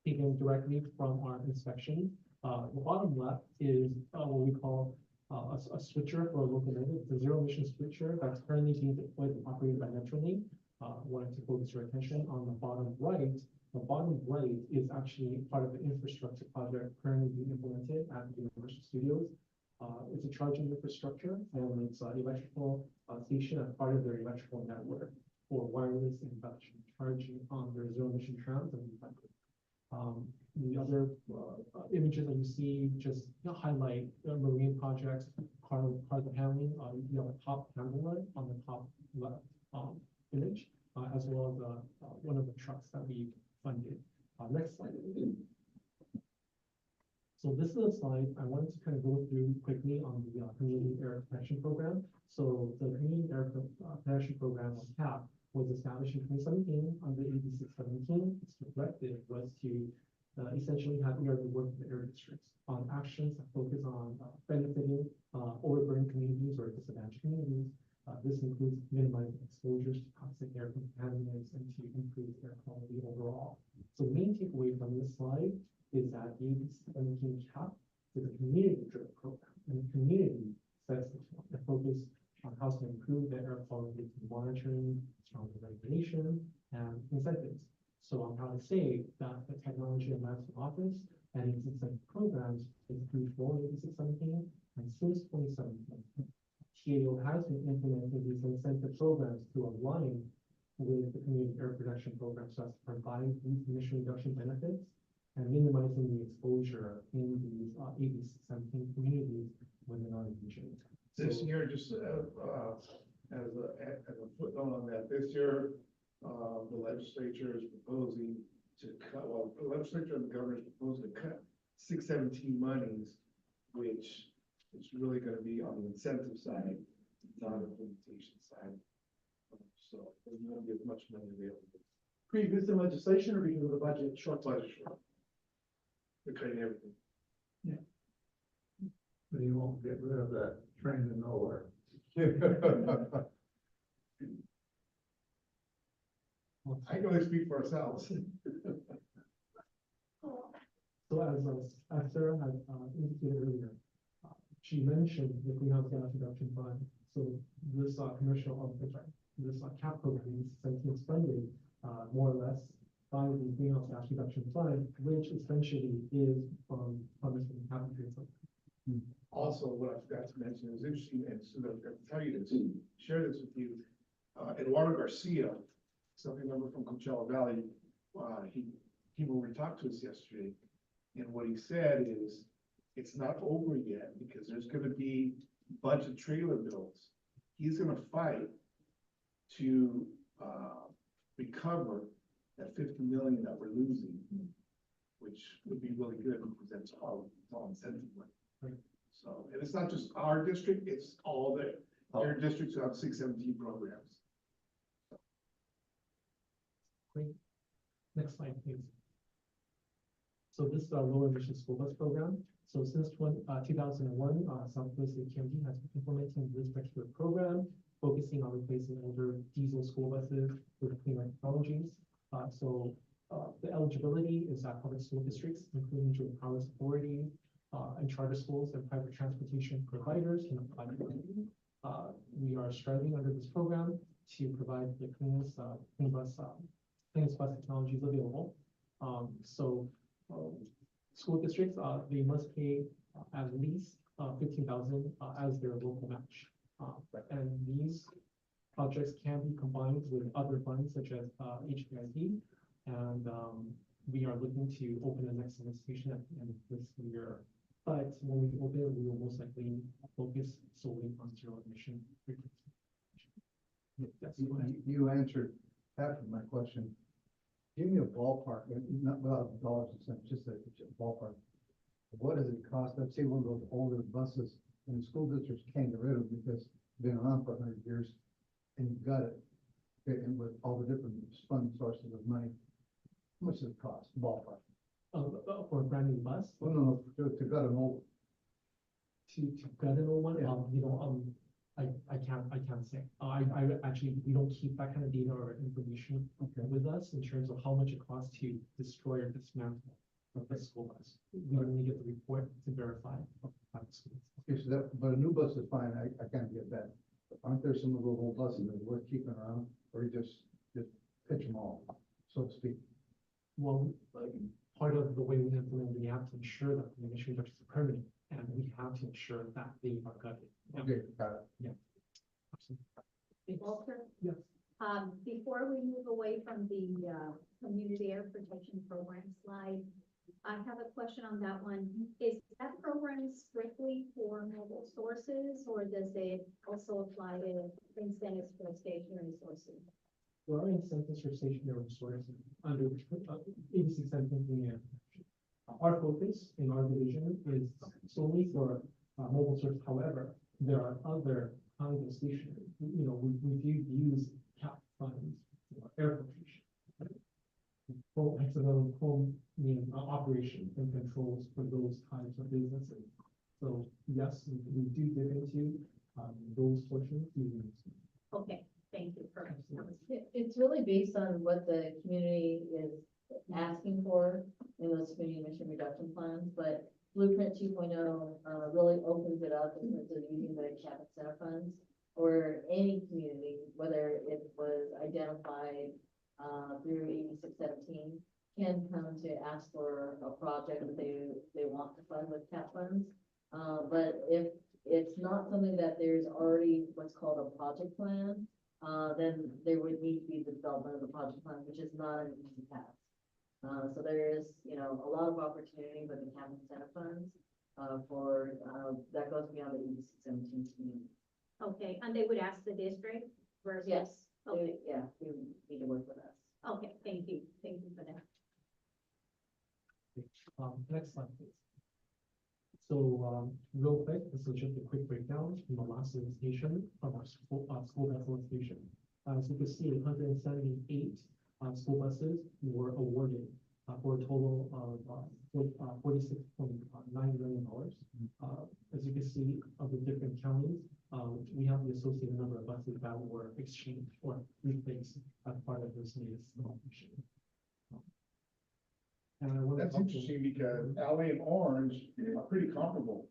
O: taken directly from our inspection. The bottom left is what we call a switcher for a locomotive. It's a zero emission switcher that's currently being deployed and operated by Metrolink. Wanted to focus your attention on the bottom right The bottom right is actually part of the infrastructure project currently being implemented at Universal Studios. It's a charging infrastructure and it's an electrical station as part of their electrical network for wireless and fast charging on their zero emission trams and the other images that you see just highlight marine projects, cargo handling, you know, top handler on the top left image, as well as one of the trucks that we funded. Next slide. So this is a slide I wanted to kind of go through quickly on the Community Air Protection Program. So the Community Air Protection Program, or CAP, was established in 2017 under AB 617. Its objective was to essentially have ERB work with the air districts on actions that focus on benefiting overburdened communities or disadvantaged communities. This includes minimizing exposures to toxic air contaminants and to improve air quality overall. So the main takeaway from this slide is that the AB 617 CAP is a community-driven program, and the community sets the focus on how to improve the air quality through monitoring, stronger regulation, and incentives. So I'm proud to say that the Technology Advancement Office and its incentive programs include for AB 617, and since 2017, TAO has been implementing these incentive programs to align with the Community Air Protection Program so as to provide these emission reduction benefits and minimizing the exposure in these AB 617 communities within our region.
A: This year, just as a footnote on that, this year, the legislature is proposing to cut, well, the legislature and the governor is proposing to cut 617 monies, which is really going to be on the incentive side, not implementation side. So there's not going to be as much money available.
B: Pre-existing legislation or because of the budget short?
A: Budget short. They're cutting everything.
P: But you won't get rid of that train to nowhere.
A: I can only speak for ourselves.
O: So as Sarah had indicated earlier, she mentioned the greenhouse gas reduction fund. So this this CAP program is 17 funded more or less by the greenhouse gas reduction fund, which essentially is from this CAP program.
A: Also, what I forgot to mention is interesting, and so I'm going to tell you this, share this with you. Eduardo Garcia, something member from Coachella Valley, he will talk to us yesterday, and what he said is it's not over yet because there's going to be a bunch of trailer bills. He's going to fight to recover that 50 million that we're losing, which would be really good because that's all incentive money.
O: Right.
A: So, and it's not just our district, it's all the air districts who have 617 programs.
O: Great. Next slide, please. So this is our low emission school bus program. So since 2001, Southwest AQMD has been implementing this particular program, focusing on replacing older diesel school buses with cleaner technologies. The eligibility is that public school districts, including Joint Powers Authority, and charter schools and private transportation providers can apply. We are striving under this program to provide the cleanest bus technologies available. School districts, they must pay at least 15,000 as their local match. And these projects can be combined with other funds such as HPID. And we are looking to open the next solicitation at the end of this year. But when we open it, we will most likely focus solely on zero emission replacement. Yes,
K: You answered half of my question. Give me a ballpark, not without dollars and cents, just a ballpark. What does it cost? Let's say one of those older buses and the school districts can't get rid of them because they've been around for 100 years and you've got it. Okay, and with all the different funding sources of money, how much does it cost? Ballpark.
O: For a brand new bus?
K: Oh, no, to gut an old.
O: To gut an old one,
K: Yeah.
O: I can't say. I actually, we don't keep that kind of data or information with us in terms of how much it costs to destroy or dismantle a school bus. We only get the report to verify.
K: Okay, so that, but a new bus is fine, I can't get that. Aren't there some of those old buses that are worth keeping around, or you just pitch them all, so to speak?
O: Well, part of the way we implement, we have to ensure that the emission reductions are permanent, and we have to ensure that they are gutted. Yeah.
K: Okay, got it.
O: Yeah. Absolutely.
M: Walter?
O: Yes.
M: Before we move away from the, community air protection program slide, I have a question on that one. Is that program strictly for mobile sources, or does it also apply to incentives for stationary sources?
O: There are incentives for stationary sources under 8617 clean air protection. Our focus in our division is solely for mobile source. However, there are other kinds of stationary. We do use cap funds for air filtration. Full hexagon home operation and controls for those types of businesses. So yes, we do dip into those portions.
M: Okay, thank you for.
N: It's really based on what the community is asking for in those community emission reduction plans, but Blueprint 2.0 really opens it up in terms of using the cap and center funds, or any community, whether it was identified through 8617, can come to ask for a project that they want to fund with cap funds. But if it's not something that there's already what's called a project plan, then there would need to be the development of the project plan, which is not an easy task. So there is, a lot of opportunity with the cap and center funds for that goes beyond the 8617 community.
M: Okay, and they would ask the district versus?
N: Yes.
M: Okay.
N: Yeah, they need to work with us.
M: Okay, thank you for that.
O: Next slide, please. So, real quick, this is just a quick breakdown from the last solicitation from our school bus solicitation. As you can see, 178 school buses were awarded for a total of $46.9 million. As you can see, of the different counties, we have the associated number of buses that were exchanged or replaced as part of this latest competition. And I want to
A: That's interesting because LA and Orange are pretty comparable.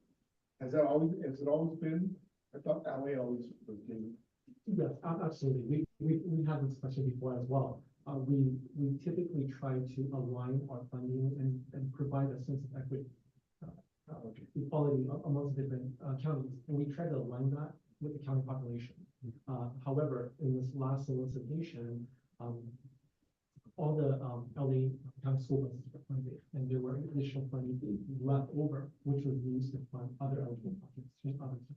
A: Has it always been? I thought LA always was getting.
O: Yes, absolutely. We had this question before as well. We typically try to align our funding and provide a sense of equity, equality amongst different counties, and we try to align that with the county population. However, in this last solicitation, all the LA County school buses were funded, and there were additional funding left over, which was used to fund other eligible projects.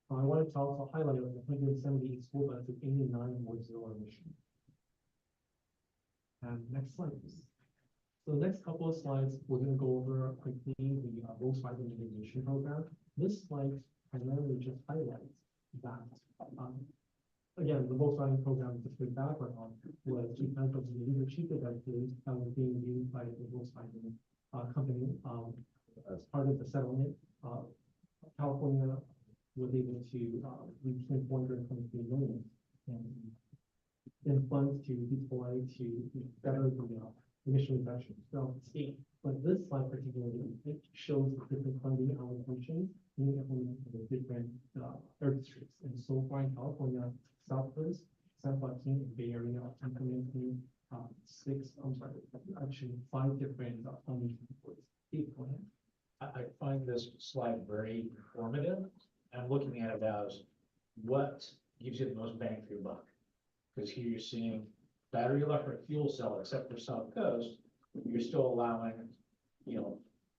O: I wanted to also highlight the 178 school buses, 89 were zero emission. And next slide, please. So the next couple of slides, we're going to go over quickly the Volkswagen mitigation program. This slide primarily just highlights that. Again, the Volkswagen program, just quick background on, was because of the leadership directives that was being used by the Volkswagen company as part of the settlement. California was able to reach $423 million in funds to deploy to better the emission reductions throughout the state. But this slide particularly, it shows the different funding allocations being implemented in the different air districts. And so far in California, South Coast, San Joaquin, and Bay Area are implementing five different funding categories.
J: I find this slide very informative. I'm looking at it as what gives you the most bang for your buck. Because here you're seeing battery electric fuel cell, except for South Coast, you're still allowing,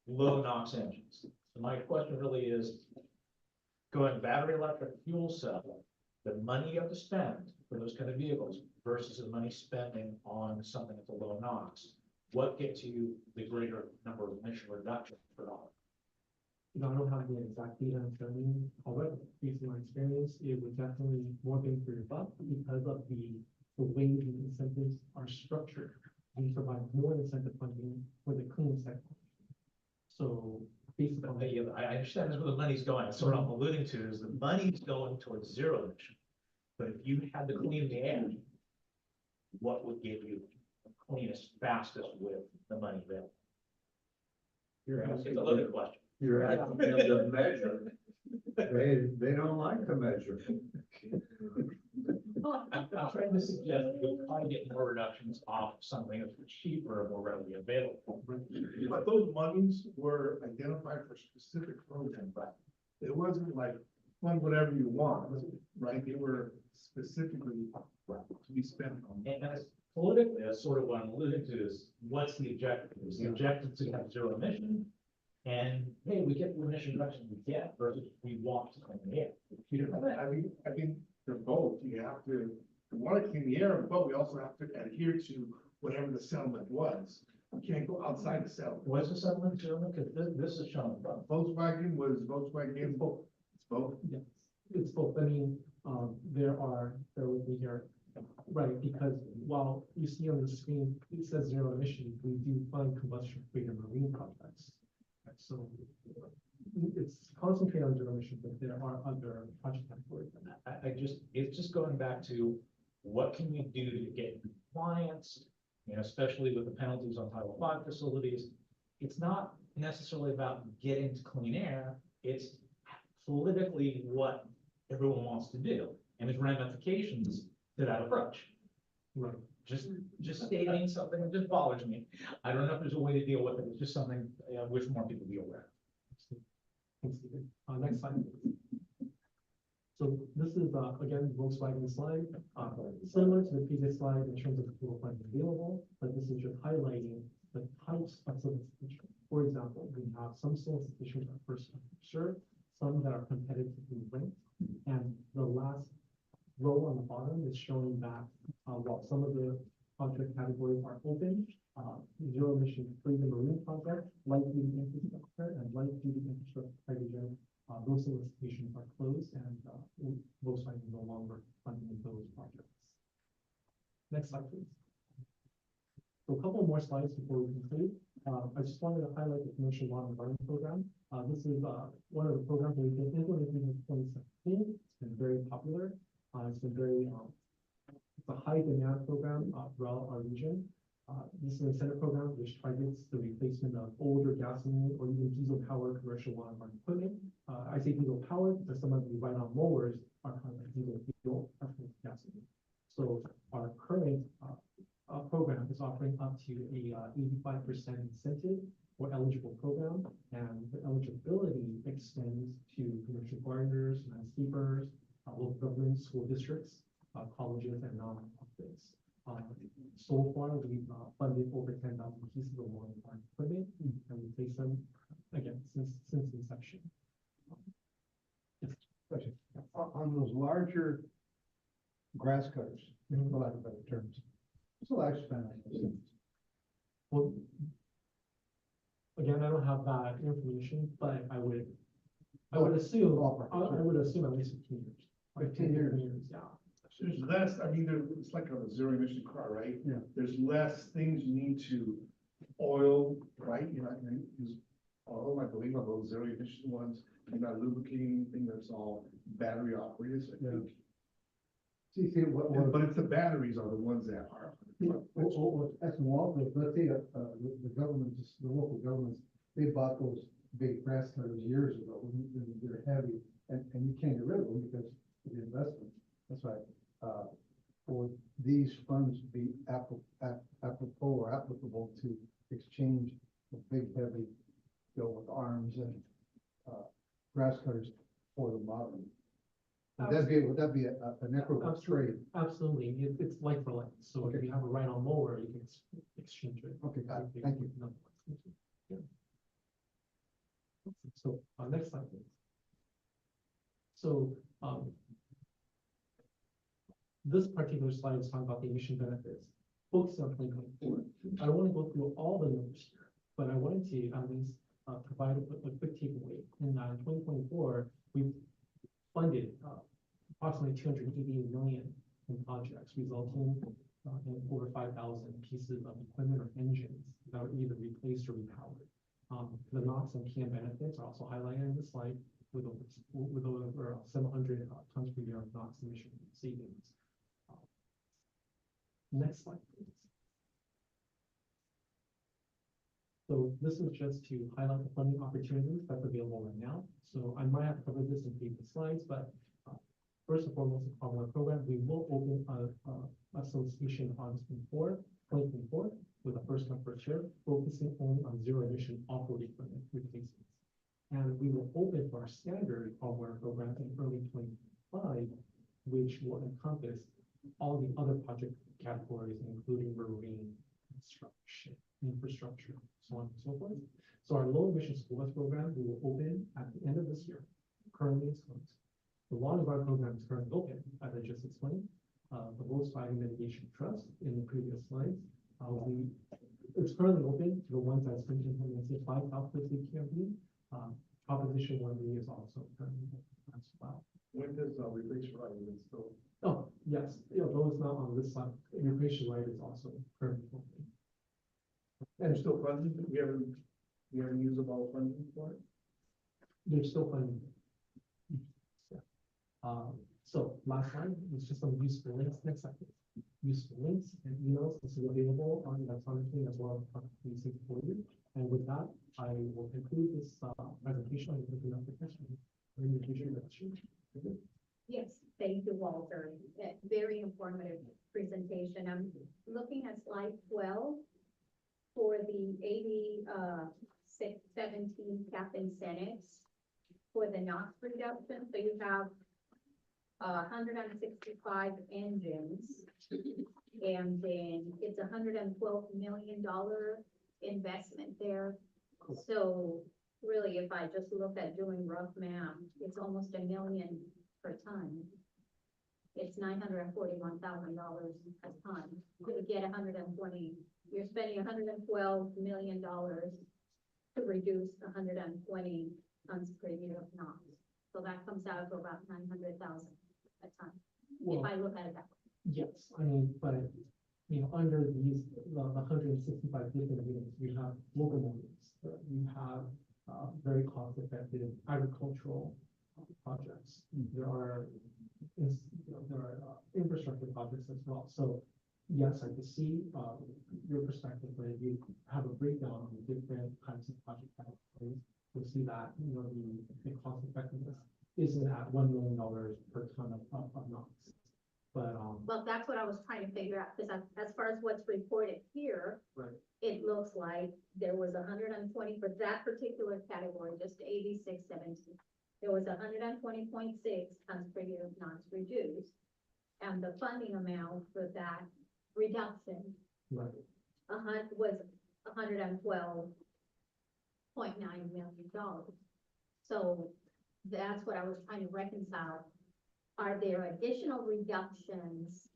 J: low NOx engines. So my question really is, going battery electric fuel cell, the money you have to spend for those kind of vehicles versus the money spending on something at the low NOx, what gets you the greater number of emission reductions per dollar?
O: I don't have the exact data in front of me. However, based on my experience, it would definitely more bang for your buck because of the way the incentives are structured. We provide more incentive funding for the clean sector. So based on
J: I understand that's where the money's going. That's what I'm alluding to is the money's going towards zero emission. But if you had to clean the air, what would give you the cleanest, fastest with the money available? It's a loaded question.
P: You're asking them to measure. They don't like to measure.
J: I'm trying to suggest that we try to get more reductions off something that's cheaper and more readily available.
A: But those monies were identified for specific programs, right? It wasn't like fund whatever you want, right? They were specifically to be spent on.
J: And that's politically, that's sort of what I'm alluding to is, what's the objective? Is the objective to have zero emission? And, hey, we get the emission reduction we get versus we want to clean the air. Two different things.
A: I mean, they're both. You have to, we want to clean the air, but we also have to adhere to whatever the settlement was. You can't go outside the settlement.
J: What's the settlement, gentlemen? Because this is showing.
A: Volkswagen was Volkswagen. It's both.
O: Yes, it's both. I mean, there would be here, right, because while you see on the screen, it says zero emission, we do fund combustion free and marine projects. Right, so it's concentrated on zero emission, but there are other project categories.
J: It's just going back to what can we do to get in compliance, you know, especially with the penalties on Title V facilities. It's not necessarily about getting to clean air, it's politically what everyone wants to do, and there's ramifications to that approach.
O: Right.
J: Just stating something that just bothers me. I don't know if there's a way to deal with it, it's just something I wish more people be aware of.
O: Thanks, Stephen. Next slide. So this is, again, Volkswagen slide, similar to the previous slide in terms of the pool of funds available, but this is just highlighting the types of solicitation. For example, we have some solicitations are first come, first served, some that are competitively ranked, and the last row on the bottom is showing that while some of the project categories are open, zero emission free and marine project, light duty infrastructure, and light duty infrastructure hydrogen, those solicitations are closed, and Volkswagen is no longer funding those projects. Next slide, please. So a couple more slides before we conclude. I just wanted to highlight the commercial lawn and garden program. This is one of the programs that we've been implementing in 2017. It's been very popular. It's been very, it's a high demand program throughout our region. This is an incentive program which targets the replacement of older gasoline or even diesel powered commercial lawn and garden equipment. I say diesel powered because some of the ride-on mowers are kind of diesel fuel gasoline. So our current program is offering up to a 85% incentive for eligible program, and the eligibility extends to commercial gardeners, landscapers, local governments, school districts, colleges, and non-profits. So far, we've funded over 10,000 pieces of lawn and garden equipment, and we place them again since inception. Yes.
K: Question. On those larger grass cutters, for lack of better terms, what's the lifespan on those things?
O: Well, again, I don't have that information, but I would assume, I would assume at least 15 years.
K: 15 years.
O: Yeah.
A: There's less, I mean, it's like a zero emission car, right?
K: Yeah.
A: There's less things you need to oil, right? You're not gonna use oil, I believe, on those zero emission ones. You're not lubricating anything, that's all battery operated, so I think.
K: See,
A: But it's the batteries are the ones that are.
K: that's more, let's say, the government, the local governments, they bought those big grass cutters years ago, when they're heavy, and you can't get rid of them because of the investment. That's right. For these funds to be apropos or applicable to exchange the big heavy, with arms and grass cutters for the modern. Would that be an equitable trade?
O: Absolutely. It's like for like. So
K: Okay.
O: if you have a ride-on mower, you can exchange it.
K: Okay, got it. Thank you.
O: Yeah. So next slide, please. So this particular slide is talking about the emission benefits, focusing on 2024. I don't want to go through all the numbers here, but I wanted to at least provide a quick takeaway. In 2024, we funded approximately 288 million in projects, resulting in over 5,000 pieces of equipment or engines that were either replaced or repowered. The NOx and PM benefits are also highlighted in the slide with over 700 tons per year of NOx emission savings. Next slide, please. So this is just to highlight the funding opportunities that's available right now. So I might have covered this in previous slides, but first and foremost, a our program, we will open a solicitation on August 2024, with a first come first served, focusing only on zero emission off-road equipment replacements. And we will open for our standard hardware program in early 2025, which will encompass all the other project categories, including marine, construction, infrastructure, so on and so forth. So our low emission school bus program, we will open at the end of this year. Currently it's closed. The one of our programs currently open, as I just explained, the Volkswagen Mitigation Trust in the previous slides. It's currently open to the ones that's been implemented by Southwest AQMD. Proposition 1B is also currently open as well.
A: When does replace right still?
O: Oh, yes, those not on this slide. Immigration right is also currently open.
A: And still funding, we haven't used up all funding for it?
O: They're still funding. Yeah. So last slide is just some useful links. Next slide. Useful links and emails. This is available on electronically as well as for you. And with that, I will conclude this presentation and open up the questions.
M: Yes, thank you, Walter. Very informative presentation. I'm looking at slide 12 for the 617 cap incentives for the NOx reduction. So you have 165 engines, and then it's $112 million investment there. So really, if I just look at doing rough math, it's almost $1 million per ton. It's $941,000 a ton. To get 120, you're spending $112 million to reduce 120 tons per year of NOx. So that comes out to about 900,000 a ton.
O: Well,
M: if I look at it that way.
O: yes, I mean, but under these the 165 different units, we have locomotives, we have very cost-effective agricultural projects. There are infrastructure projects as well. So yes, I can see your perspective, but if you have a breakdown of the different kinds of project categories, you'll see that the cost effectiveness isn't at $1 million per ton of NOx. But
M: well, that's what I was trying to figure out, because as far as what's reported here,
O: right.
M: It looks like there was 120 for that particular category, just 8617. There was 120.6 tons per year of NOx reduced, and the funding amount for that reduction
O: Right.
M: Was $112.9 million. So that's what I was trying to reconcile. Are there additional reductions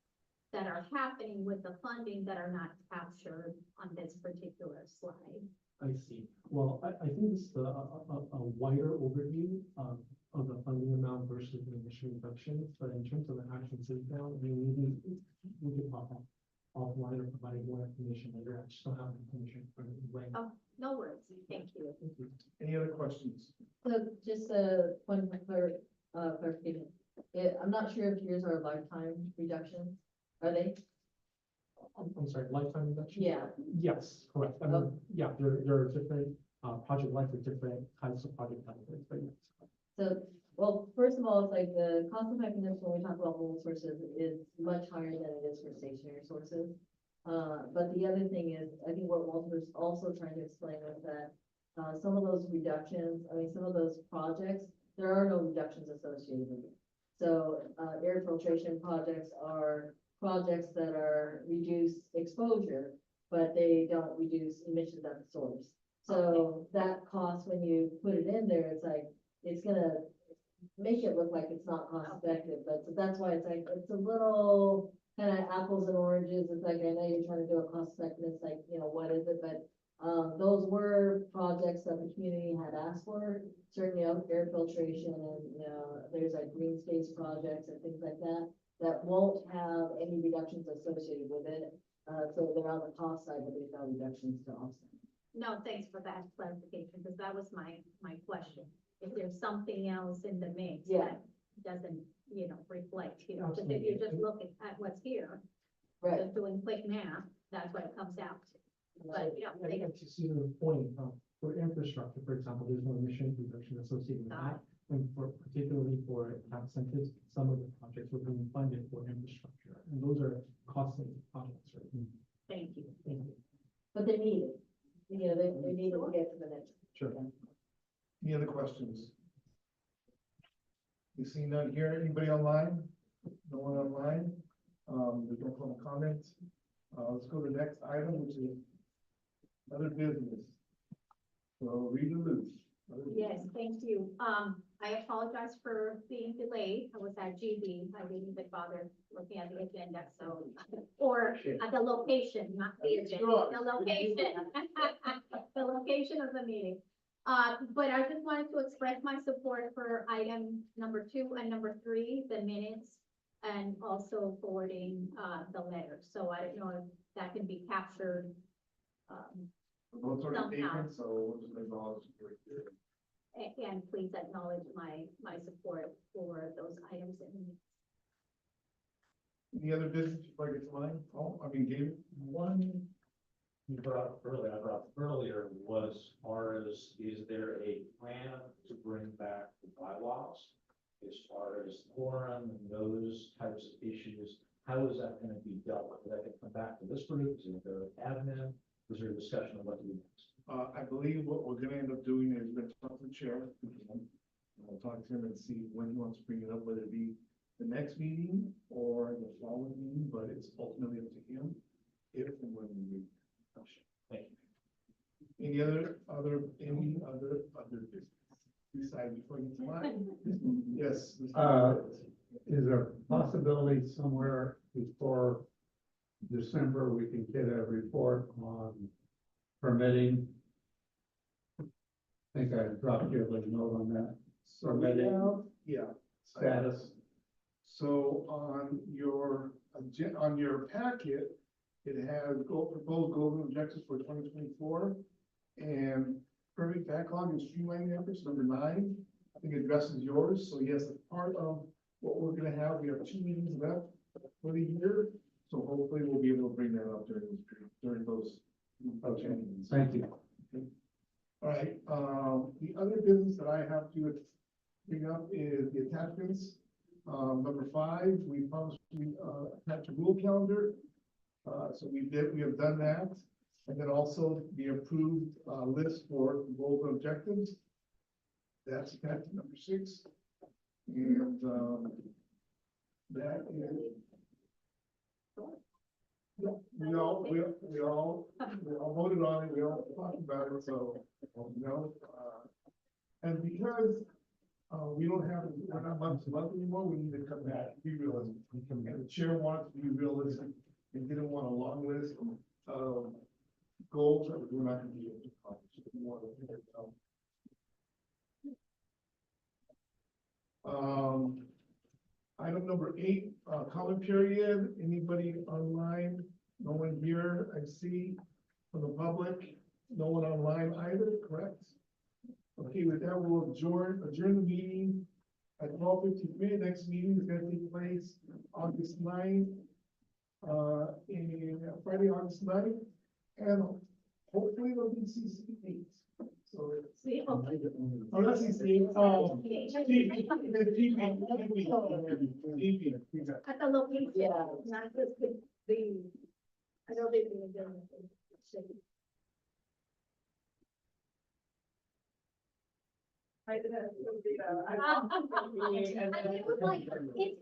M: that are happening with the funding that are not captured on this particular slide?
O: I see. Well, I think this is a wider overview of the funding amount versus the emission reductions, but in terms of the actual breakdown, I mean, maybe we could talk offline or provide more information later. I just don't have the information for me right now.
M: Oh, no worries. Thank you.
O: Thank you.
A: Any other questions?
N: So just a point of clarification. I'm not sure if yours are lifetime reductions. Are they?
O: I'm sorry, lifetime reduction?
N: Yeah.
O: Yes, correct. I mean, yeah, there are different project life with different types of project benefits, but yes.
N: So, well, first of all, it's like the cost effectiveness when we talk about mobile sources is much higher than it is for stationary sources. But the other thing is, I think what Walter's also trying to explain is that some of those reductions, I mean, some of those projects, there are no reductions associated with it. So air filtration projects are projects that are reduce exposure, but they don't reduce emissions at the source. So that cost, when you put it in there, it's like, it's gonna make it look like it's not cost effective, but that's why it's like, it's a little kind of apples and oranges. It's like, I know you're trying to do a cost effectiveness, like, you know, what is it? But those were projects that the community had asked for, certainly air filtration and, you know, there's like green space projects and things like that, that won't have any reductions associated with it. So they're on the cost side, but there's no reductions to offset.
M: No, thanks for that clarification, because that was my question. If there's something else in the mix that doesn't, you know, reflect here, because if you're just looking at what's here,
N: right,
M: just doing quick math, that's what it comes out to. But yeah,
O: I think to see the point, for infrastructure, for example, there's no emission reduction associated with that. and particularly for tax incentives, some of the projects were being funded for infrastructure, and those are costly projects, right?
M: Thank you.
O: Thank you.
N: But they need it. You know, they need to get to the next.
O: Sure.
A: Any other questions? You see none here, anybody online? No one online? There's no public comment. Let's go to the next item, which is other business. So Rita Luce.
M: Yes, thank you. I apologize for being delayed. I was at GB. I didn't even bother looking at the agenda, so, or at the location, not the agenda, the location. The location of the meeting. But I just wanted to express my support for item number 2 and number 3, the minutes, and also forwarding, the letter. So I don't know if that can be captured.
A: Both are
M: Somehow.
A: taken, so we'll just acknowledge it right there.
M: And please acknowledge my support for those items in the minutes.
A: Any other business before I get to mine? Oh, I mean, David?
J: One you brought up earlier, I brought up earlier was, as far as, is there a plan to bring back the bylaws? As far as quorum and those types of issues, how is that gonna be dealt with? Is that gonna come back to this group? Is it the admin? Is there a discussion of what to do next?
A: I believe what we're gonna end up doing is we're gonna talk to the chair. And we'll talk to him and see when he wants to bring it up, whether it be the next meeting or the following meeting, but it's ultimately up to him. If and when we meet.
J: Thank you.
A: Any other business? Decide before you get to mine? Yes. Mr.
P: Is there a possibility somewhere before December, we can get a report on permitting? I think I dropped you a little note on that. Permitting
A: Yeah.
P: status.
A: So on your packet, it has proposed goals and objectives for 2024 and permit backlog and streamlining efforts, number 9. I think it addresses yours. So yes, as part of what we're gonna have, we have 2 meetings left for the year. So hopefully we'll be able to bring that up during this period, during those. meetings.
P: Thank you.
A: All right, the other business that I have to bring up is the attachments. Number 5, we promised we attach a rule calendar. So we have done that. And then also the approved list for goals and objectives. That's attached number 6. And that is. We all voted on it, we all talked about it, so, you know, and because, we don't have, we're not month to month anymore, we need to come back, be realistic. And the chair wanted to be realistic and didn't want a long list of goals that we're not gonna be able to accomplish. We want to, item number 8, comment period. Anybody online? No one here, I see, from the public. No one online either, correct? Okay, with that, we'll adjourn the meeting at 12:53. Next meeting is gonna take place August 9th, Friday, August 9th, and hopefully it'll be CC8. So, not CC8,
M: At the location, not just the, I know they've been doing it.
I: I did.
M: I was like, it's